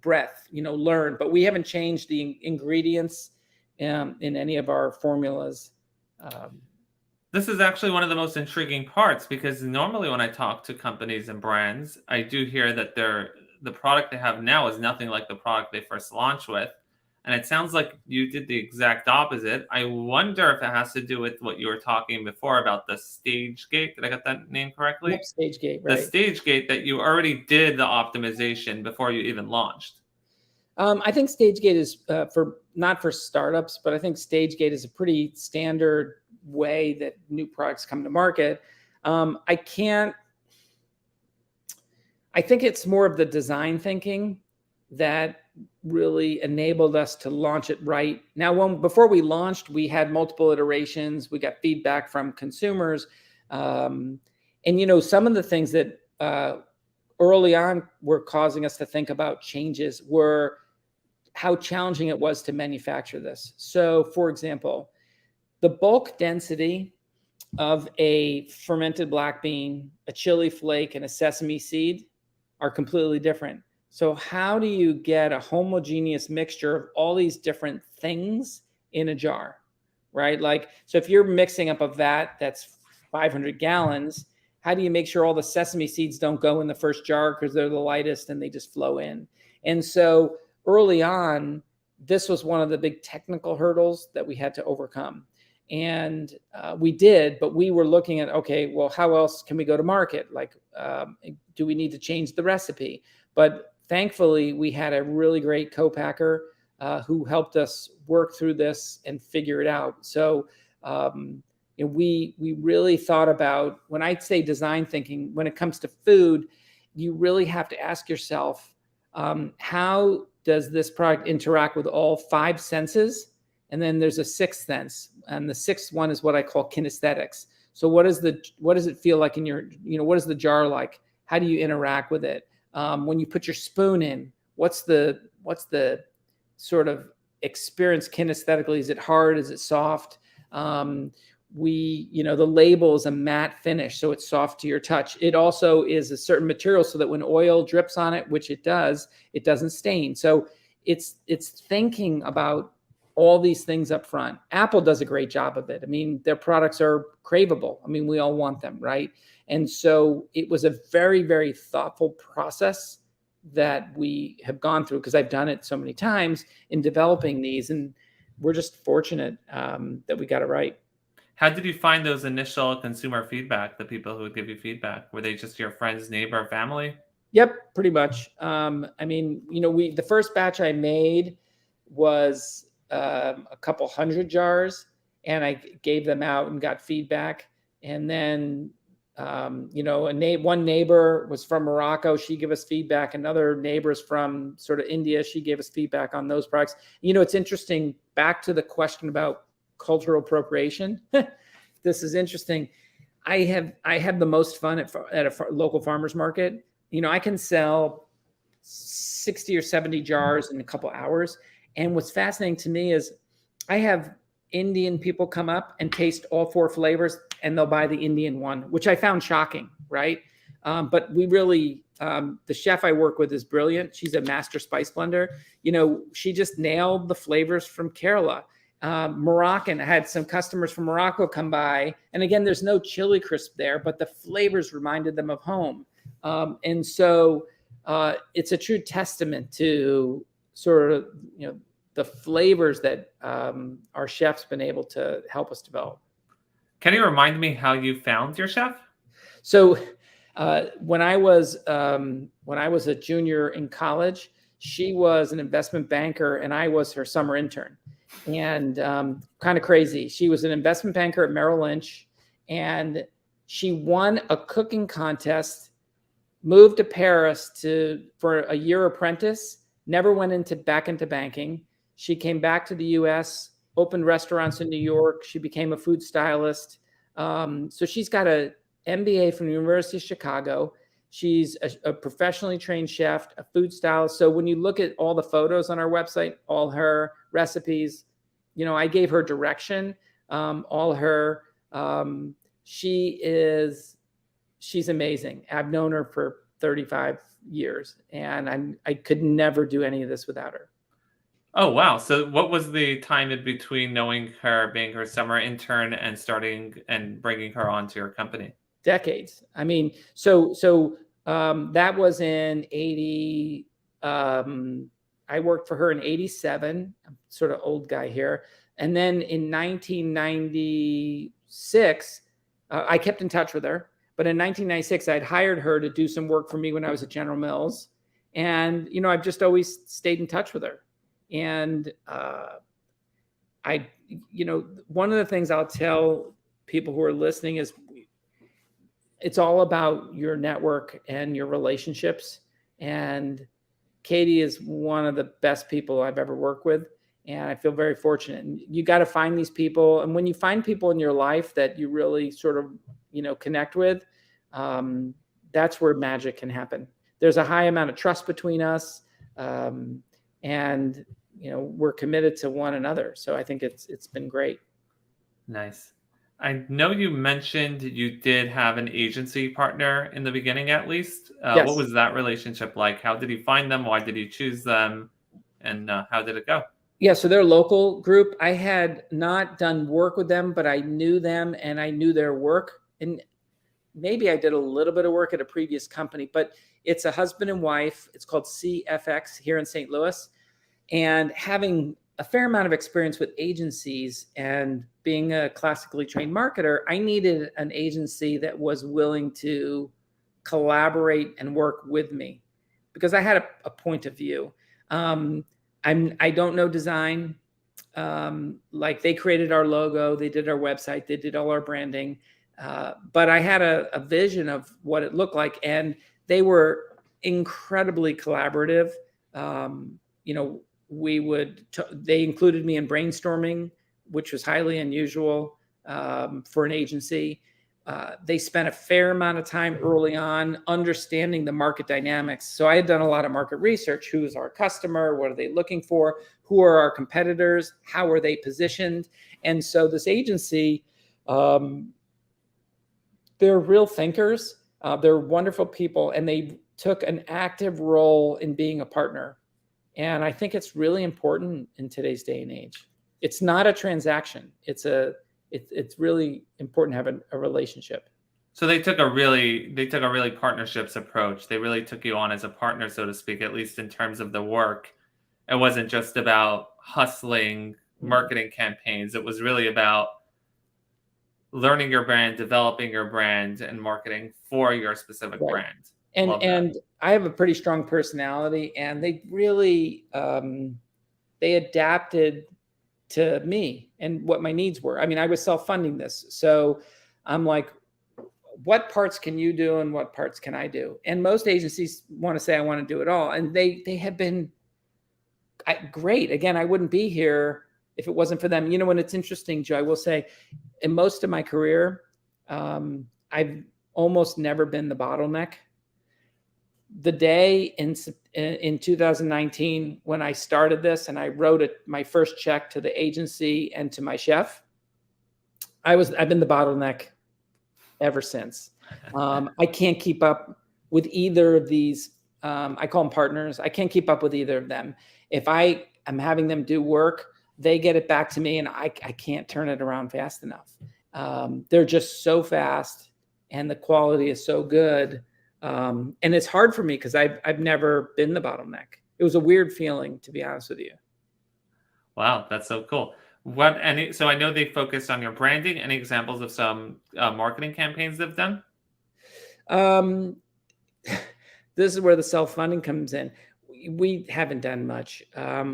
breadth, learn. But we haven't changed the ingredients in any of our formulas. This is actually one of the most intriguing parts, because normally when I talk to companies and brands, I do hear that the product they have now is nothing like the product they first launched with. And it sounds like you did the exact opposite. I wonder if it has to do with what you were talking before about the stage gate. Did I get that name correctly? Yep, stage gate, The right? stage gate, that you already did the optimization before you even launched. I think StageGate is not for startups, but I think StageGate is a pretty standard way that new products come to market. I think it's more of the design thinking that really enabled us to launch it right. Now, before we launched, we had multiple iterations. We got feedback from consumers, and some of the things that early on were causing us to think about changes were how challenging it was to manufacture this. So, for example, the bulk density of a fermented black bean, a chili flake, and a sesame seed are completely different. So how do you get a homogeneous mixture of all these different things in a jar, right? So if you're mixing up a vat that's 500 gallons, how do you make sure all the sesame seeds don't go in the first jar because they're the lightest and they just flow in? And so early on, this was one of the big technical hurdles that we had to overcome. And we did, but we were looking at, okay, well, how else can we go to market? Do we need to change the recipe? But thankfully, we had a really great co-packer who helped us work through this and figure it out. So we really thought about, when I say design thinking, when it comes to food, you really have to ask yourself, how does this product interact with all 5 senses? And then there's a 6th sense, and the 6th one is what I call kinesthetics. So what does it feel like in your, what is the jar like? How do you interact with it? When you put your spoon in, what's the sort of experience kinesthetically? Is it hard? Is it soft? The label is a matte finish, so it's soft to your touch. It also is a certain material so that when oil drips on it, which it does, it doesn't stain. So it's thinking about all these things up front. Apple does a great job of it. I mean, their products are craveable. I mean, we all want them, right? And so it was a very, very thoughtful process that we have gone through, because I've done it so many times in developing these, and we're just fortunate that we got it right. How did you find those initial consumer feedback, the people who would give you feedback? Were they just your friends, neighbor, family? Yep, pretty much. The first batch I made was a couple hundred jars, and I gave them out and got feedback. And then, one neighbor was from Morocco. She gave us feedback. Another neighbor's from sort of India. She gave us feedback on those products. It's interesting, back to the question about cultural appropriation. This is interesting. I have the most fun at a local farmer's market. I can sell 60 or 70 jars in a couple hours. And what's fascinating to me is I have Indian people come up and taste all 4 flavors, and they'll buy the Indian one, which I found shocking, right? But we really, the chef I work with is brilliant. She's a master spice blender. She just nailed the flavors from Kerala. Moroccan, I had some customers from Morocco come by, and again, there's no chili crisp there, but the flavors reminded them of home. And so it's a true testament to sort of, the flavors that our chef's been able to help us develop. Can you remind me how you found your chef? So when I was a junior in college, she was an investment banker and I was her summer intern. And kind of crazy. She was an investment banker at Merrill Lynch, and she won a cooking contest, moved to Paris for a year apprentice, never went back into banking. She came back to the US, opened restaurants in New York. She became a food stylist. So she's got an MBA from the University of Chicago. She's a professionally trained chef, a food stylist. So when you look at all the photos on our website, all her recipes, I gave her direction, she's amazing. I've known her for 35 years, and I could never do any of this without her. Oh, wow. So what was the time in between knowing her, being her summer intern, and starting and bringing her onto your company? Decades. I mean, so That was in 80. I worked for her in 87. I'm sort of old guy here. And then in 1996, I kept in touch with her. But in 1996, I'd hired her to do some work for me when I was at General Mills. And, I've just always stayed in touch with her. And one of the things I'll tell people who are listening is it's all about your network and your relationships. And Katie is one of the best people I've ever worked with. And I feel very fortunate. And you got to find these people. And when you find people in your life that you really sort of, connect with, that's where magic can happen. There's a high amount of trust between us. And we're committed to one another. So I think it's been great. Nice. I know you mentioned you did have an agency partner in the beginning, at least. Yes. What was that relationship like? How did you find them? Why did you choose them? And how did it go? Yeah, so they're a local group. I had not done work with them, but I knew them and I knew their work. And maybe I did a little bit of work at a previous company, but it's a husband and wife. It's called CFX here in St. Louis. And having a fair amount of experience with agencies and being a classically trained marketer, I needed an agency that was willing to collaborate and work with me because I had a point of view. I don't know design. Like they created our logo, they did our website, they did all our branding. But I had a vision of what it looked like, and they were incredibly collaborative. They included me in brainstorming, which was highly unusual for an agency. They spent a fair amount of time early on understanding the market dynamics. So I had done a lot of market research. Who is our customer? What are they looking for? Who are our competitors? How are they positioned? And so this agency, they're real thinkers. They're wonderful people, and they took an active role in being a partner. And I think it's really important in today's day and age. It's not a transaction. It's really important to have a relationship. So they took a really partnerships approach. They really took you on as a partner, so to speak, at least in terms of the work. It wasn't just about hustling marketing campaigns. It was really about learning your brand, developing your brand, and marketing for your specific brand. And I have a pretty strong personality, and they really they adapted to me and what my needs were. I mean, I was self-funding this, so I'm like, what parts can you do and what parts can I do? And most agencies want to say I want to do it all, and they have been great. Again, I wouldn't be here if it wasn't for them. And it's interesting, Joe, I will say, in most of my career, I've almost never been the bottleneck. The day in 2019 when I started this and I wrote my first check to the agency and to my chef, I've been the bottleneck ever since. I can't keep up with either of these. I call them partners. I can't keep up with either of them. If I am having them do work, they get it back to me, and I can't turn it around fast enough. They're just so fast, and the quality is so good. And it's hard for me because I've never been the bottleneck. It was a weird feeling, to be honest with you. Wow, that's so cool. So I know they focused on your branding. Any examples of some marketing campaigns they've done? This is where the self-funding comes in. We haven't done much.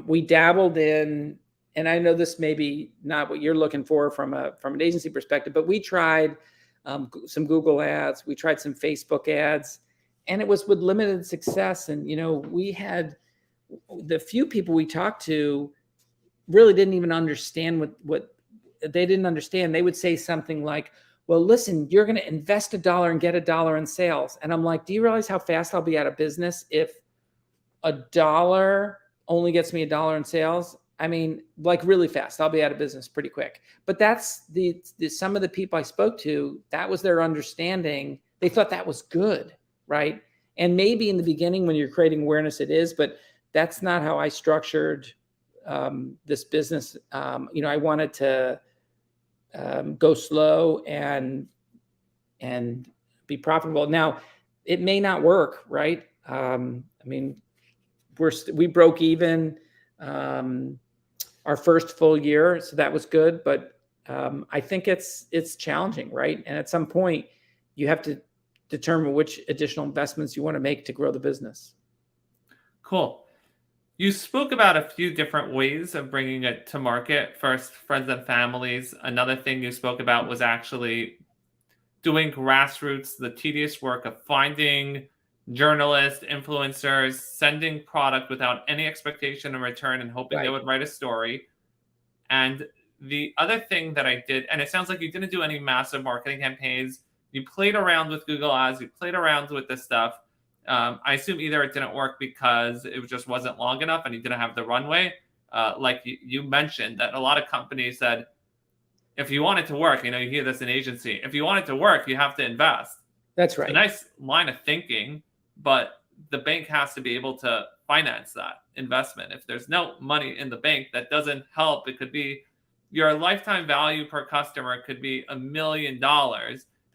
We dabbled in, and I know this may be not what you're looking for from an agency perspective, but we tried some Google ads. We tried some Facebook ads, and it was with limited success. And, we had the few people we talked to really didn't even understand what they didn't understand. They would say something like, well, listen, you're going to invest $1 and get $1 in sales. And I'm like, do you realize how fast I'll be out of business if $1 only gets me $1 in sales? I mean, like really fast. I'll be out of business pretty quick. But that's some of the people I spoke to, that was their understanding. They thought that was good, right? And maybe in the beginning when you're creating awareness, it is, but that's not how I structured this business. I wanted to go slow and be profitable. Now, it may not work, right? I mean, we broke even our first full year, so that was good. But I think it's challenging, right? And at some point, you have to determine which additional investments you want to make to grow the business. Cool. You spoke about a few different ways of bringing it to market. First, friends and families. Another thing you spoke about was actually doing grassroots, the tedious work of finding journalists, influencers, sending product without any expectation in return and hoping they Right. would write a story. And the other thing that I did, and it sounds like you didn't do any massive marketing campaigns. You played around with Google Ads, you played around with this stuff. I assume either it didn't work because it just wasn't long enough and you didn't have the runway. Like you mentioned that a lot of companies said, if you want it to work, you hear this in agency, if you want it to work, you have to invest. That's It's a right. nice line of thinking, but the bank has to be able to finance that investment. If there's no money in the bank, that doesn't help. It could be your lifetime value per customer could be $1 million,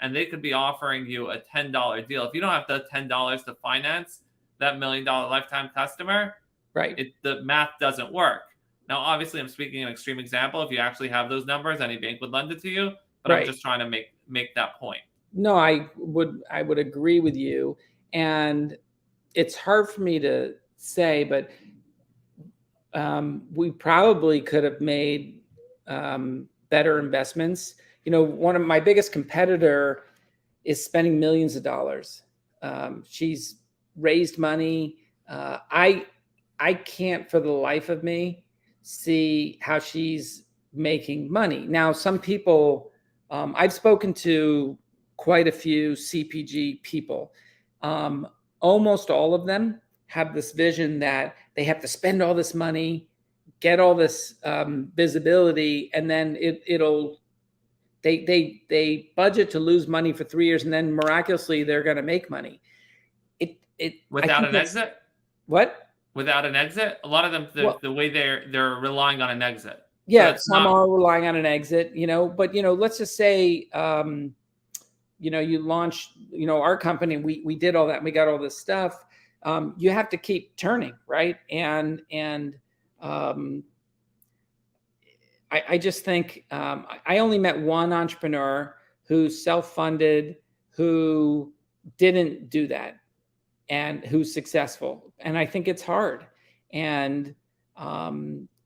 and they could be offering you a $10 deal. If you don't have the $10 to finance that $1 million lifetime customer, Right. the math doesn't work. Now, obviously, I'm speaking an extreme example. If you actually have those numbers, any bank would lend it to you. But I'm Right. just trying to make that point. No, I would agree with you. And it's hard for me to say, but we probably could have made better investments. One of my biggest competitor is spending millions of dollars. She's raised money. I can't for the life of me see how she's making money. Now, some people, I've spoken to quite a few CPG people. Almost all of them have this vision that they have to spend all this money, get all this visibility, and then they budget to lose money for 3 years, and then miraculously they're going to make money. Without an exit? What? Without an exit? A lot of them, the way they're relying on an exit. Yeah, so some are relying on an exit, but let's just say you launch, our company, we did all that, and we got all this stuff. You have to keep turning, right? And I just think I only met one entrepreneur who's self-funded, who didn't do that, and who's successful. And I think it's hard. And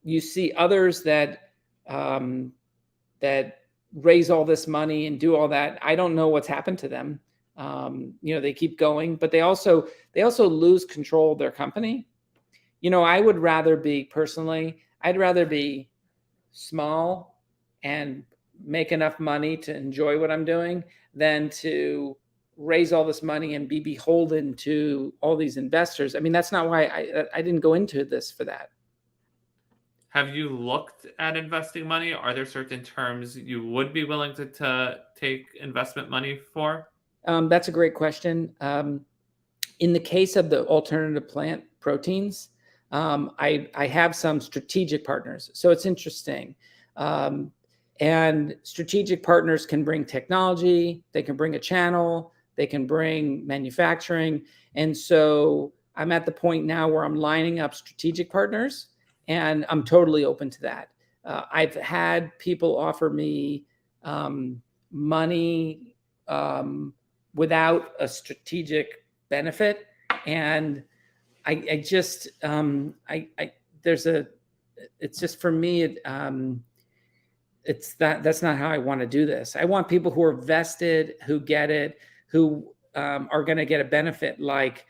you see others that raise all this money and do all that. I don't know what's happened to them. They keep going, but they also lose control of their company. I'd rather be small and make enough money to enjoy what I'm doing than to raise all this money and be beholden to all these investors. I mean, that's not why I didn't go into this for that. Have you looked at investing money? Are there certain terms you would be willing to take investment money for? That's a great question. In the case of the alternative plant proteins, I have some strategic partners. So it's interesting. And strategic partners can bring technology, they can bring a channel, they can bring manufacturing. And so I'm at the point now where I'm lining up strategic partners, and I'm totally open to that. I've had people offer me money without a strategic benefit. And it's just for me, that's not how I want to do this. I want people who are vested, who get it, who are going to get a benefit like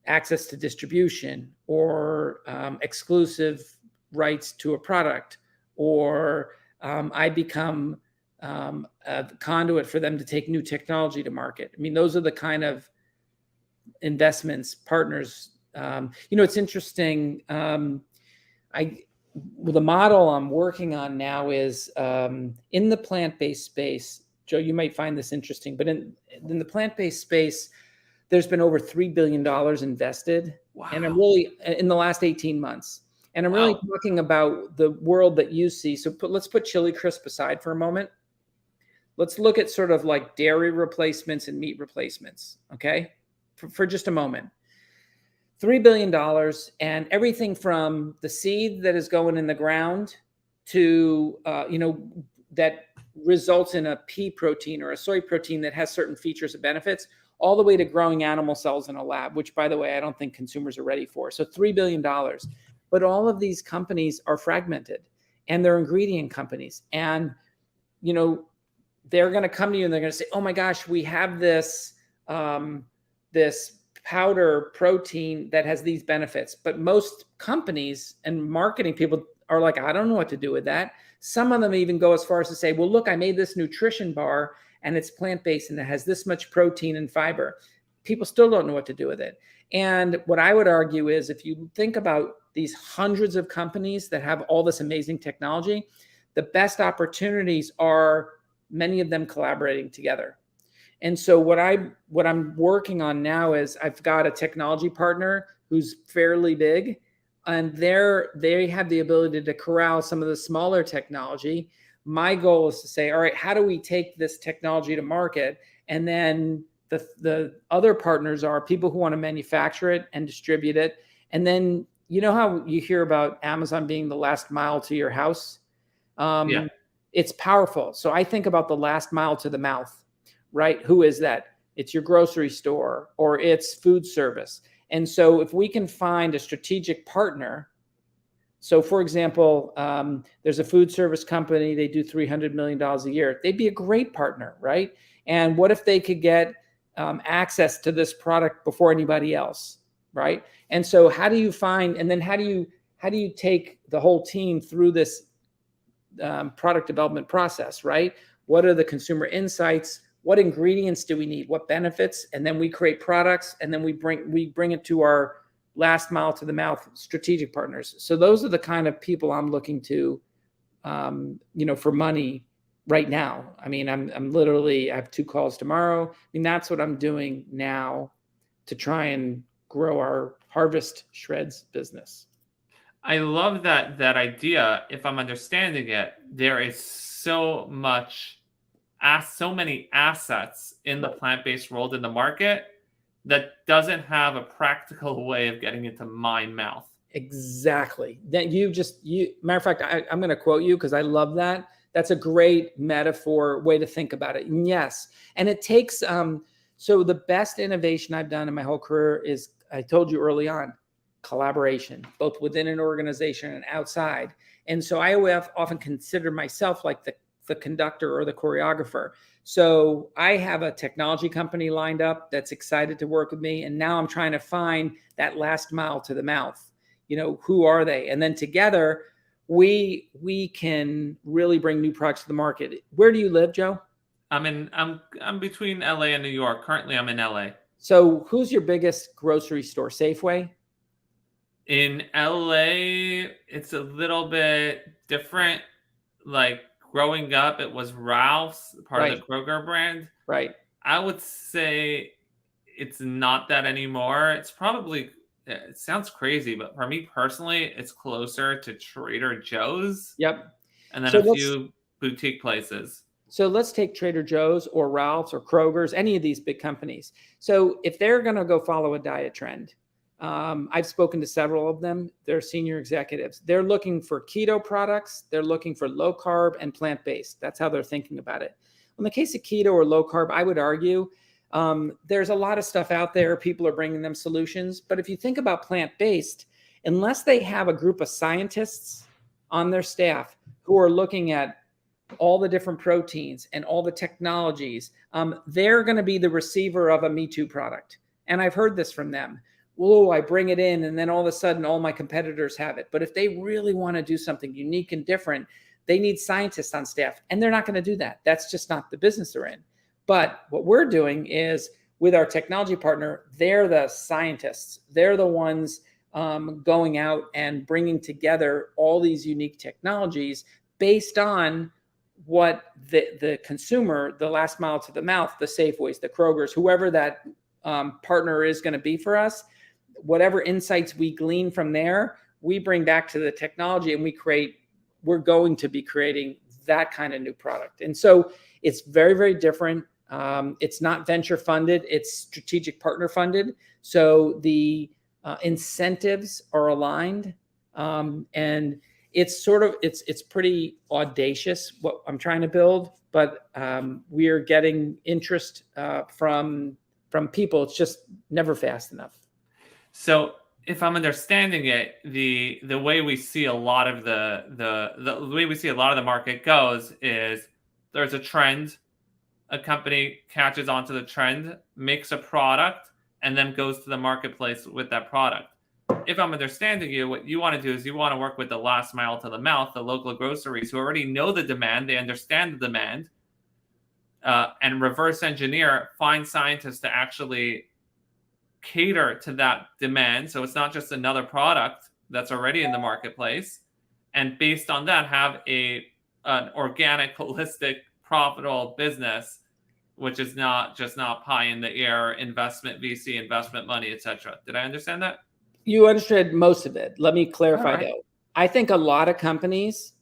access to distribution or exclusive rights to a product, or I become a conduit for them to take new technology to market. I mean, those are the kind of investments, partners. It's interesting. The model I'm working on now is in the plant-based space. Joe, you might find this interesting, but in the plant-based space, there's been over $3 billion invested. Wow. And I'm really in the last 18 months. And I'm really talking about the world that you see. So let's put chili crisp aside for a moment. Let's look at sort of like dairy replacements and meat replacements. Okay. for just a moment. $3 billion, and everything from the seed that is going in the ground to, that results in a pea protein or a soy protein that has certain features and benefits, all the way to growing animal cells in a lab, which, by the way, I don't think consumers are ready for. So $3 billion. But all of these companies are fragmented, and they're ingredient companies. And, they're going to come to you and they're going to say, oh my gosh, we have this, this powder protein that has these benefits. But most companies and marketing people are like, I don't know what to do with that. Some of them even go as far as to say, well, look, I made this nutrition bar and it's plant-based and it has this much protein and fiber. People still don't know what to do with it. And what I would argue is, if you think about these hundreds of companies that have all this amazing technology, the best opportunities are many of them collaborating together. And so what I'm working on now is, I've got a technology partner who's fairly big, and they have the ability to corral some of the smaller technology. My goal is to say, all right, how do we take this technology to market? And then the other partners are people who want to manufacture it and distribute it. And then, how you hear about Amazon being the last mile to your house? Yeah. It's powerful. So I think about the last mile to the mouth, right? Who is that? It's your grocery store or it's food service. And so if we can find a strategic partner, so for example, there's a food service company, they do $300 million a year. They'd be a great partner, right? And what if they could get access to this product before anybody else, right? And so how do you find, and then how do you take the whole team through this product development process, right? What are the consumer insights? What ingredients do we need? What benefits? And then we create products, and then we bring it to our last mile to the mouth strategic partners. So those are the kind of people I'm looking to, for money right now. I mean, I'm literally, I have 2 calls tomorrow. I mean, that's what I'm doing now to try and grow our Harvest Shreds business. I love that idea. If I'm understanding it, there is so many assets in the plant-based world in the market that doesn't have a practical way of getting into my mouth. Exactly. That matter of fact, I'm going to quote you because I love that. That's a great metaphor way to think about it. And yes. And it takes, so the best innovation I've done in my whole career is, I told you early on, collaboration, both within an organization and outside. And so I often consider myself like the conductor or the choreographer. So I have a technology company lined up that's excited to work with me. And now I'm trying to find that last mile to the mouth. Who are they? And then together we can really bring new products to the market. Where do you live, Joe? I'm between LA and New York. Currently I'm in LA. So who's your biggest grocery store? Safeway? In LA, it's a little bit different. Like growing up, it was Ralph's, part of the Kroger brand. Right. I would say it's not that anymore. It sounds crazy, but for me personally, it's closer to Trader Joe's. Yep. And then a few boutique places. So let's take Trader Joe's or Ralph's or Kroger's, any of these big companies. So if they're going to go follow a diet trend, I've spoken to several of them. They're senior executives. They're looking for keto products. They're looking for low carb and plant-based. That's how they're thinking about it. In the case of keto or low carb, I would argue there's a lot of stuff out there. People are bringing them solutions. But if you think about plant-based, unless they have a group of scientists on their staff who are looking at all the different proteins and all the technologies, they're going to be the receiver of a Me Too product. And I've heard this from them. Whoa, I bring it in and then all of a sudden all my competitors have it. But if they really want to do something unique and different, they need scientists on staff, and they're not going to do that. That's just not the business they're in. But what we're doing is, with our technology partner, they're the scientists. They're the ones going out and bringing together all these unique technologies based on what the consumer, the last mile to the mouth, the Safeways, the Krogers, whoever that partner is going to be for us, whatever insights we glean from there, we bring back to the technology, and we're going to be creating that kind of new product. And so it's very, very different. It's not venture funded, it's strategic partner funded. So the incentives are aligned. And it's pretty audacious what I'm trying to build, but we are getting interest from people. It's just never fast enough. So if I'm understanding it, the way we see a lot of the way we see a lot of the market goes is there's a trend, a company catches onto the trend, makes a product, and then goes to the marketplace with that product. If I'm understanding you, what you want to do is you want to work with the last mile to the mouth, the local groceries who already know the demand, they understand the demand, and reverse engineer, find scientists to actually cater to that demand. So it's not just another product that's already in the marketplace. And based on that, have an organic, holistic, profitable business, which is not pie in the air investment, VC investment money, etc. Did I understand that? You understood most of it. Let me clarify All right. though. I think a lot of companies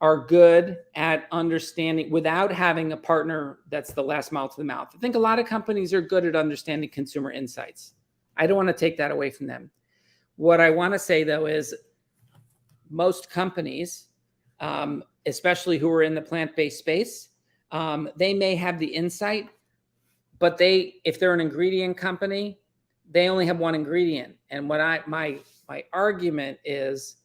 are good at understanding without having a partner that's the last mile to the mouth. I think a lot of companies are good at understanding consumer insights. I don't want to take that away from them. What I want to say though is most companies, especially who are in the plant-based space, they may have the insight, but if they're an ingredient company, they only have one ingredient. And my argument is,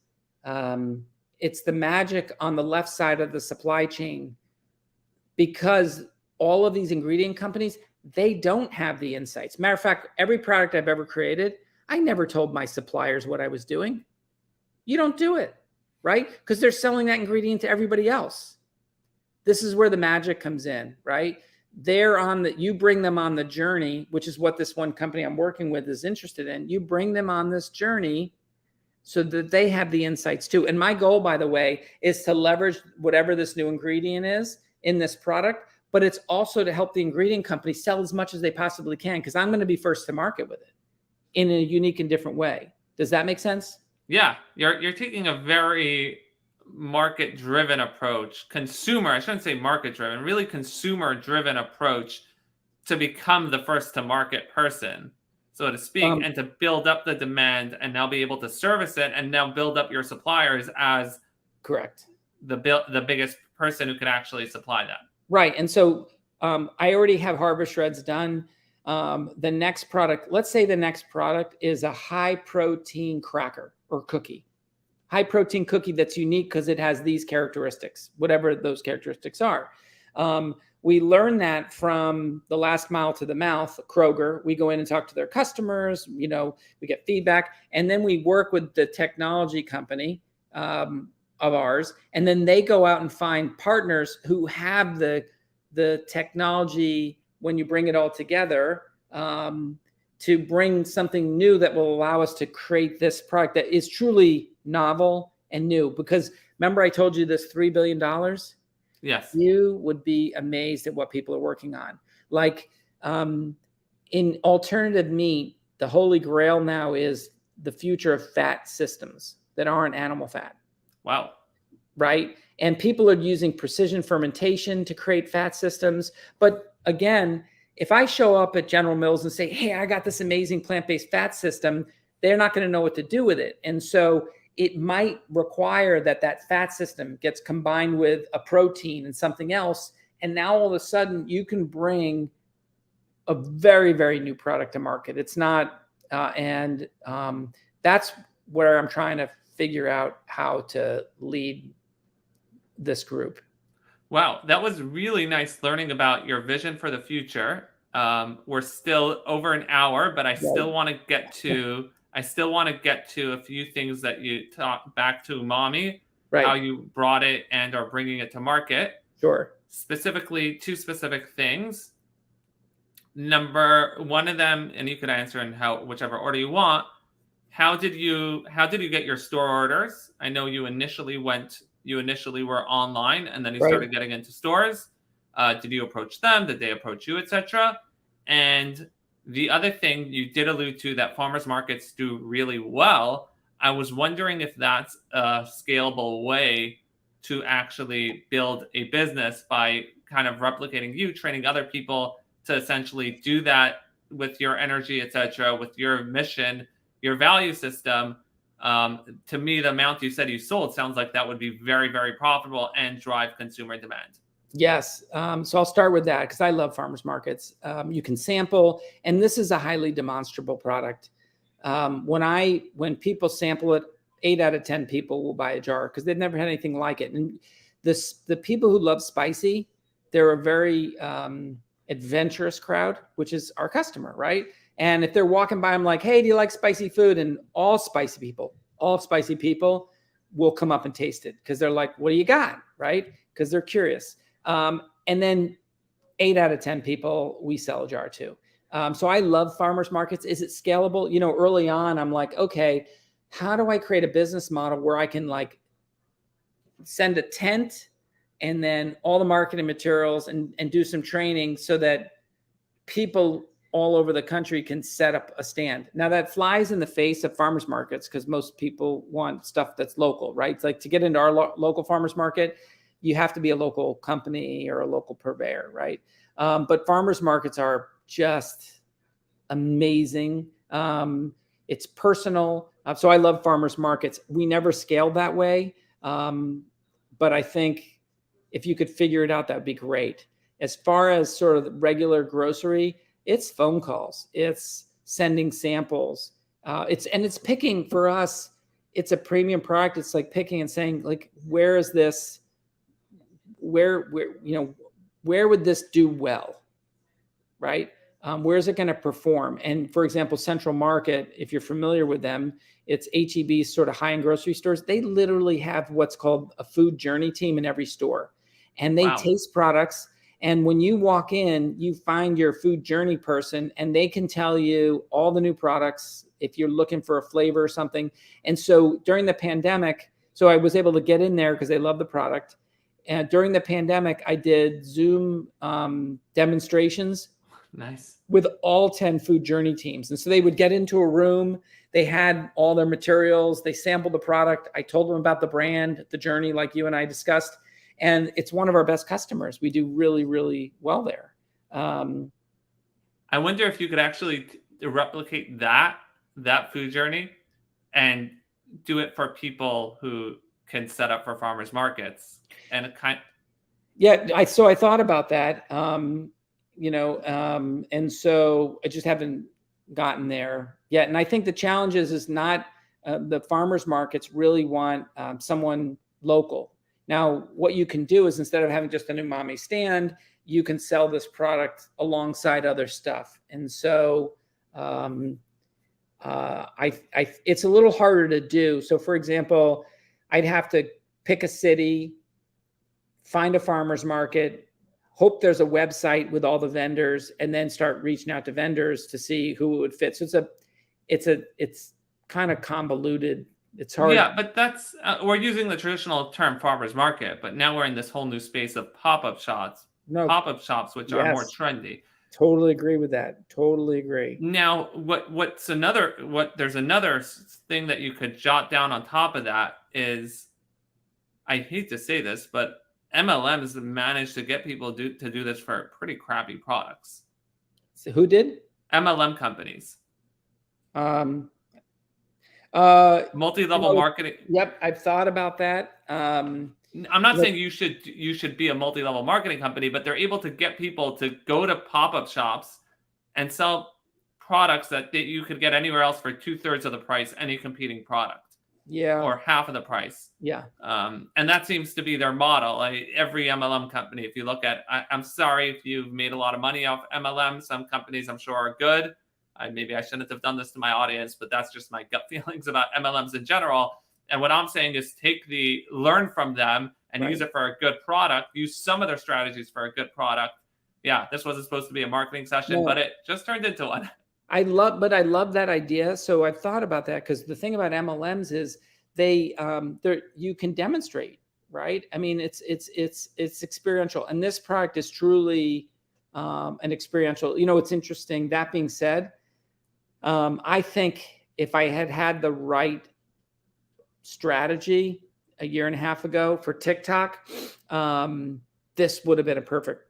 it's the magic on the left side of the supply chain, because all of these ingredient companies, they don't have the insights. Matter of fact, every product I've ever created, I never told my suppliers what I was doing. You don't do it, right? Because they're selling that ingredient to everybody else. This is where the magic comes in, right? You bring them on the journey, which is what this one company I'm working with is interested in. You bring them on this journey so that they have the insights too. And my goal, by the way, is to leverage whatever this new ingredient is in this product, but it's also to help the ingredient company sell as much as they possibly can, because I'm going to be first to market with it in a unique and different way. Does that make sense? Yeah, you're taking a very market-driven approach, I shouldn't say market-driven, really consumer-driven approach to become the first to market person, so to speak, and to build up the demand and now be able to service it and now build up your suppliers as correct, the biggest person who could actually supply that. Right. And so I already have harvest shreds done. The next product, let's say the next product is a high protein cracker or cookie. High protein cookie that's unique because it has these characteristics, whatever those characteristics are. We learn that from the last mile to the mouth, Kroger. We go in and talk to their customers, we get feedback, and then we work with the technology company of ours, and then they go out and find partners who have the technology when you bring it all together, to bring something new that will allow us to create this product that is truly novel and new. Because remember I told you this $3 billion? Yes. You would be amazed at what people are working on. Like in alternative meat, the holy grail now is the future of fat systems that aren't animal fat. Wow. Right? And people are using precision fermentation to create fat systems. But again, if I show up at General Mills and say, hey, I got this amazing plant-based fat system, they're not going to know what to do with it. And so it might require that fat system gets combined with a protein and something else. And now all of a sudden you can bring a very, very new product to market. It's not, that's where I'm trying to figure out how to lead this group. Wow, that was really nice learning about your vision for the future. We're still over an hour, but I still want to get to a few things that you talked back to oo'mämē, right, how you brought it and are bringing it to market. Sure. Specifically, two specific things. Number one of them, and you could answer in whichever order you want. How did you get your store orders? I know you initially were online and then you started getting into stores. Did you approach them? Did they approach you, etc.? And the other thing you did allude to that farmers markets do really well. I was wondering if that's a scalable way to actually build a business by kind of replicating you, training other people to essentially do that with your energy, etc., with your mission, your value system. To me, the amount you said you sold sounds like that would be very, very profitable and drive consumer demand. Yes. So I'll start with that because I love farmers markets. You can sample, and this is a highly demonstrable product. When people sample it, 8 out of 10 people will buy a jar because they've never had anything like it. And the people who love spicy, they're a very adventurous crowd, which is our customer, right? And if they're walking by, I'm like, hey, do you like spicy food? And all spicy people will come up and taste it because they're like, what do you got? Right? Because they're curious. And then 8 out of 10 people, we sell a jar to. So I love farmers markets. Is it scalable? Early on, I'm like, okay, how do I create a business model where I can like send a tent and then all the marketing materials and do some training so that people all over the country can set up a stand. Now that flies in the face of farmers markets because most people want stuff that's local, right? It's like to get into our local farmers market, you have to be a local company or a local purveyor, right? But farmers markets are just amazing. It's personal. So I love farmers markets. We never scaled that way. But I think if you could figure it out, that'd be great. As far as sort of the regular grocery, it's phone calls, it's sending samples. It's picking for us. It's a premium product. It's like picking and saying like, where is this? Where would this do well? Right? Where is it going to perform? And for example, Central Market, if you're familiar with them, it's H-E-B's sort of high-end grocery stores. They literally have what's called a food journey team in every store. And they taste products. And when you walk in, you find your food journey person and they can tell you all the new products if you're looking for a flavor or something. And so during the pandemic, so I was able to get in there because they love the product. And during the pandemic, I did Zoom demonstrations. Nice. With all 10 food journey teams. And so they would get into a room, they had all their materials, they sampled the product. I told them about the brand, the journey, like you and I discussed. And it's one of our best customers. We do really, really well there. I wonder if you could actually replicate that food journey and do it for people who can set up for farmers markets. And it Yeah, I thought about that. And so I just haven't gotten there yet. And I think the challenge is not the farmers markets really want someone local. Now, what you can do is instead of having just an oo'mämē stand, you can sell this product alongside other stuff. And so it's a little harder to do. So for example, I'd have to pick a city, find a farmer's market, hope there's a website with all the vendors, and then start reaching out to vendors to see who it would fit. So it's kind of convoluted. It's hard. Yeah, but that's we're using the traditional term farmers market, but now we're in this whole new space of pop-up shops, which are more trendy. Totally agree with that. Totally agree. Now, there's another thing that you could jot down on top of that is, I hate to say this, but MLMs managed to get people to do this for pretty crappy products. So who did? MLM companies. Multi-level marketing. Yep, I've thought about that. I'm not saying you should be a multi-level marketing company, but they're able to get people to go to pop-up shops and sell products that you could get anywhere else for 2/3 of the price, any competing product. Yeah. Or half of the price. Yeah. And that seems to be their model. Every MLM company, if you look at, I'm sorry if you've made a lot of money off MLM. Some companies I'm sure are good. Maybe I shouldn't have done this to my audience, but that's just my gut feelings about MLMs in general. And what I'm saying is learn from them and use it for a good product. Use some of their strategies for a good product. Yeah, this wasn't supposed to be a marketing session, but it just turned into one. I love that idea. So I've thought about that because the thing about MLMs is you can demonstrate, right? I mean, it's experiential, and this product is truly an experiential. It's interesting. That being said, I think if I had the right strategy a year and a half ago for TikTok, this would have been a perfect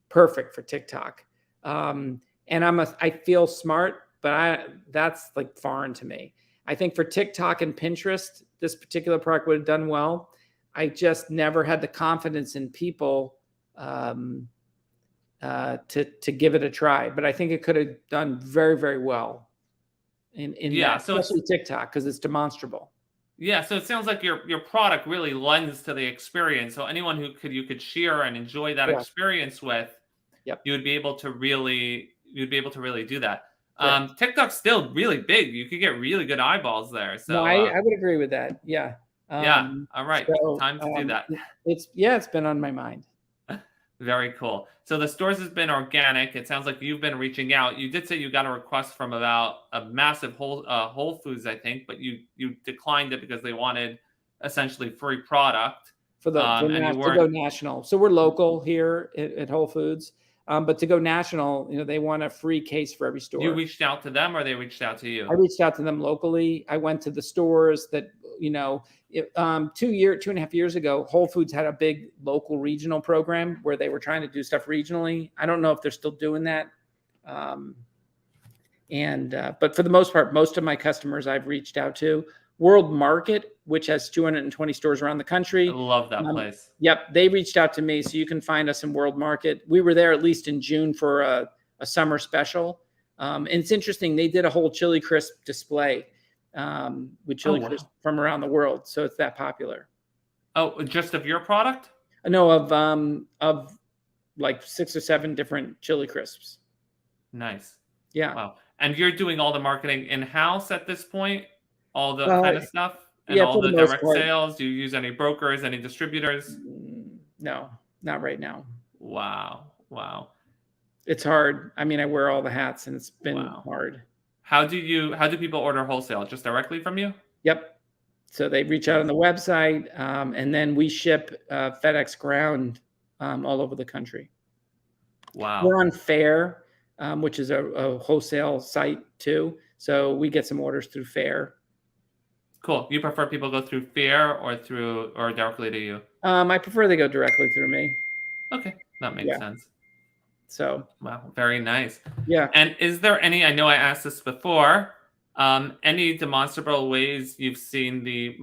for TikTok. And I feel smart, but that's like foreign to me. I think for TikTok and Pinterest, this particular product would have done well. I just never had the confidence in people to give it a try. But I think it could have done very, very well in that, So especially TikTok, because it's demonstrable. Yeah, so it sounds like your product really lends to the experience. So anyone you could share and enjoy that Yeah. experience with, Yep. you'd be able to really do that. Correct. TikTok's still really big. You could get really good eyeballs there. No, So I would agree with that. Yeah. yeah, all right, So time to do that. it's been on my mind. Very cool. So the stores has been organic. It sounds like you've been reaching out. You did say you got a request from about a massive Whole Foods, I think, but you declined it because they wanted essentially free product. To go national. So we're local here at Whole Foods, but to go national, they want a free case for every store. You reached out to them, or they reached out to you? I reached out to them locally. I went to the stores that 2.5 years ago, Whole Foods had a big local regional program where they were trying to do stuff regionally. I don't know if they're still doing that. But for the most part, most of my customers I've reached out to. World Market, which has 220 stores around the country. I love that place. Yep, they reached out to me, so you can find us in World Market. We were there at least in June for a summer special. And it's interesting, they did a whole chili crisp display with chili crisp from around the world. So it's that popular. Oh, just of your product? No, of like 6 or 7 different chili crisps. Nice. Yeah. Wow. And you're doing all the marketing in-house at this point? All the kind of stuff? And all the direct sales? Do you use any brokers, any distributors? No, not right now. Wow. It's hard. I mean, I wear all the hats, and it's been hard. How do people order wholesale? Just directly from you? Yep. So they reach out on the website, and then we ship FedEx Ground all over the country. Wow. We're on Fair, which is a wholesale site too. So we get some orders through Fair. Cool. You prefer people go through Fair or directly to you? I prefer they go directly through me. Okay, that makes sense. So wow, very nice. Yeah. And is there any? I know I asked this before. Any demonstrable ways you've seen the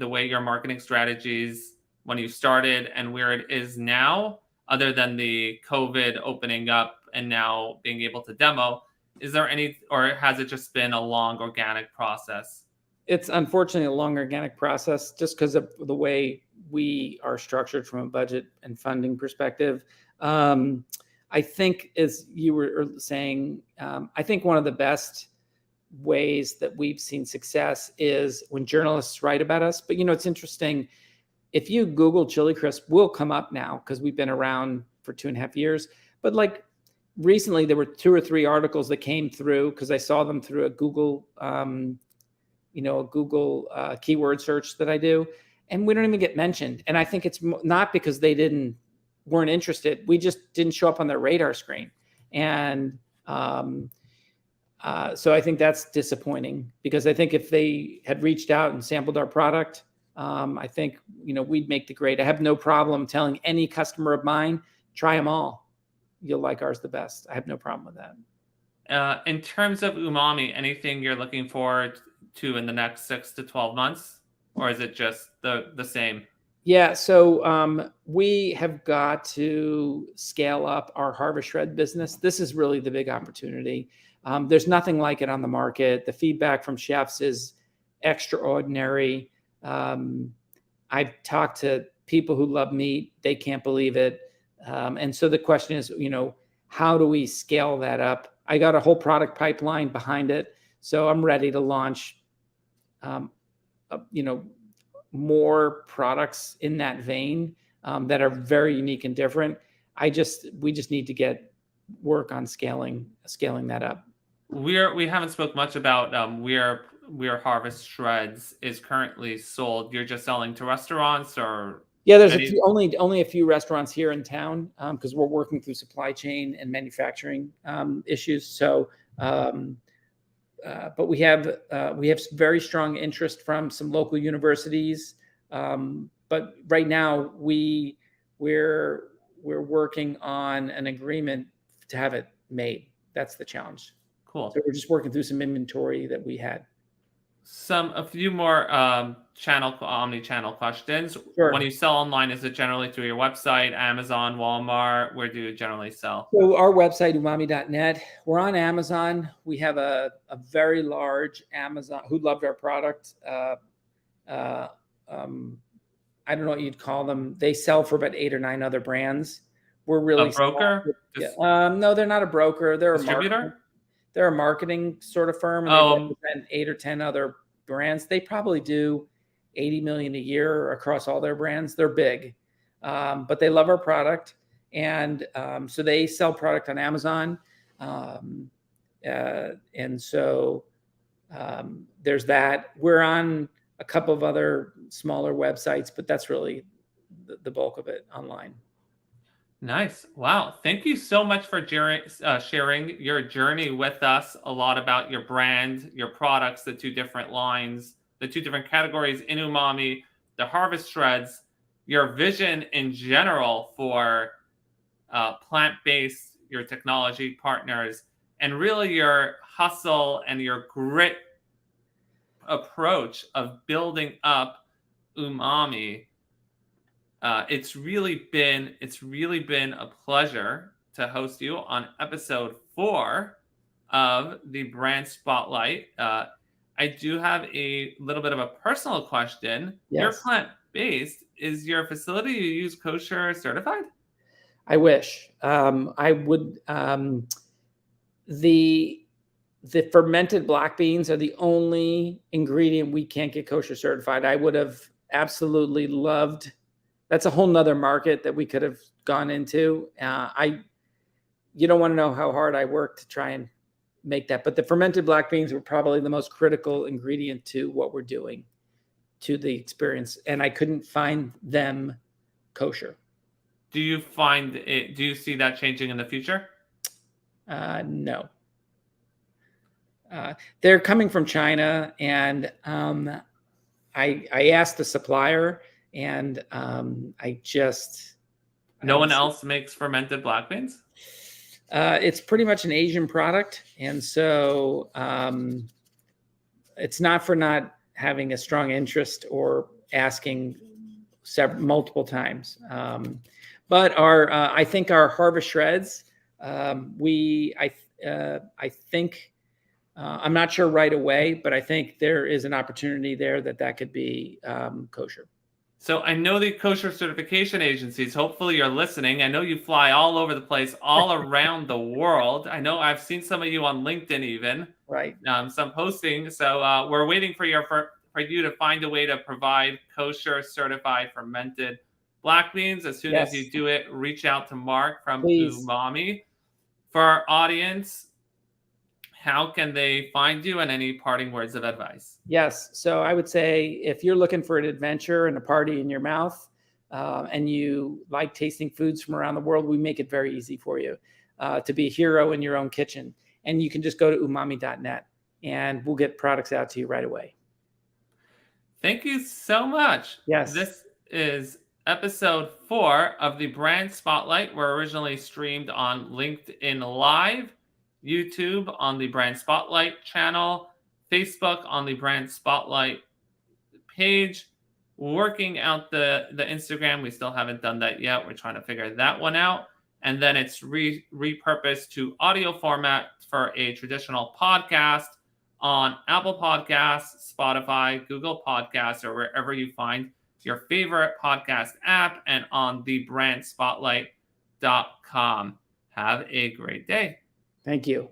way your marketing strategies when you started and where it is now, other than the COVID opening up and now being able to demo? Is there any, or has it just been a long organic process? It's unfortunately a long organic process just because of the way we are structured from a budget and funding perspective. I think, as you were saying, I think one of the best ways that we've seen success is when journalists write about us. But, it's interesting. If you Google chili crisp, we'll come up now because we've been around for 2.5 years. But like recently, there were 2 or 3 articles that came through because I saw them through a Google keyword search that I do, and we don't even get mentioned. And I think it's not because they weren't interested. We just didn't show up on their radar screen. And so I think that's disappointing, because I think if they had reached out and sampled our product, I think, we'd make the grade. I have no problem telling any customer of mine, try them all. You'll like ours the best. I have no problem with that. In terms of oo'mämē, anything you're looking forward to in the next 6 to 12 months, or is it just the same? Yeah, so we have got to scale up our harvest shred business. This is really the big opportunity. There's nothing like it on the market. The feedback from chefs is extraordinary. I've talked to people who love meat. They can't believe it. And so the question is, how do we scale that up? I got a whole product pipeline behind it. So I'm ready to launch, more products in that vein that are very unique and different. We just need to get work on scaling that up. We haven't spoke much about where Harvest Shreds is currently sold. You're just selling to restaurants, or? Yeah, there's only a few restaurants here in town because we're working through supply chain and manufacturing issues. So, but we have very strong interest from some local universities. But right now we're we're working on an agreement to have it made. That's the challenge. Cool. So we're just working through some inventory that we had. A few more omni-channel questions. Sure. When you sell online, is it generally through your website, Amazon, Walmart? Where do you generally sell? So our website, oo'mämē.net, we're on Amazon. We have a very large Amazon who loved our product. I don't know what you'd call them. They sell for about 8 or 9 other brands. We're really A broker? No, they're not a broker. They're Distributor? They're a marketing sort of firm, and they represent 8 or 10 other brands. They probably do 80 million a year across all their brands. They're big, but they love our product, and so they sell product on Amazon, and so there's that. We're on a couple of other smaller websites, but that's really the bulk of it online. Nice. Wow. Thank you so much for sharing your journey with us. A lot about your brand, your products, the 2 different lines, the 2 different categories in umami, the harvest shreds, your vision in general for plant-based, your technology partners, and really your hustle and your grit approach of building up umami. It's really been a pleasure to host you on episode 4 of the Brand Spotlight. I do have a little bit of a personal question. Yes. You're plant-based. Is your facility you use kosher certified? I wish. I would. The fermented black beans are the only ingredient we can't get kosher certified. I would have absolutely loved. That's a whole nother market that we could have gone into. You don't want to know how hard I worked to try and make that, but the fermented black beans were probably the most critical ingredient to what we're doing, to the experience, and I couldn't find them kosher. Do you see that changing in the future? No. They're coming from China, and I asked the supplier, and no one else makes fermented black beans? It's pretty much an Asian product, and so it's not for not having a strong interest or asking multiple times. But I think our harvest shreds, I think, I'm not sure right away, but I think there is an opportunity there that could be kosher. So I know the kosher certification agencies, hopefully you're listening. I know you fly all over the place, all around the world. I know I've seen some of you on LinkedIn even. Right. Some posting. So we're waiting for you to find a way to provide kosher certified fermented black beans. As soon as you do it, reach out to Mark from oo'mämē. For our audience, how can they find you, and any parting words of advice? Yes. So I would say if you're looking for an adventure and a party in your mouth, and you like tasting foods from around the world, we make it very easy for you to be a hero in your own kitchen. And you can just go to oo'mämē.net and we'll get products out to you right away. Thank you so much. Yes. This is episode 4 of the Brand Spotlight. We're originally streamed on LinkedIn Live, YouTube on the Brand Spotlight channel, Facebook on the Brand Spotlight page. Working out the Instagram. We still haven't done that yet. We're trying to figure that one out. And then it's repurposed to audio format for a traditional podcast on Apple Podcasts, Spotify, Google Podcasts, or wherever you find your favorite podcast app, and on thebrandspotlight.com. Have a great day. Thank you.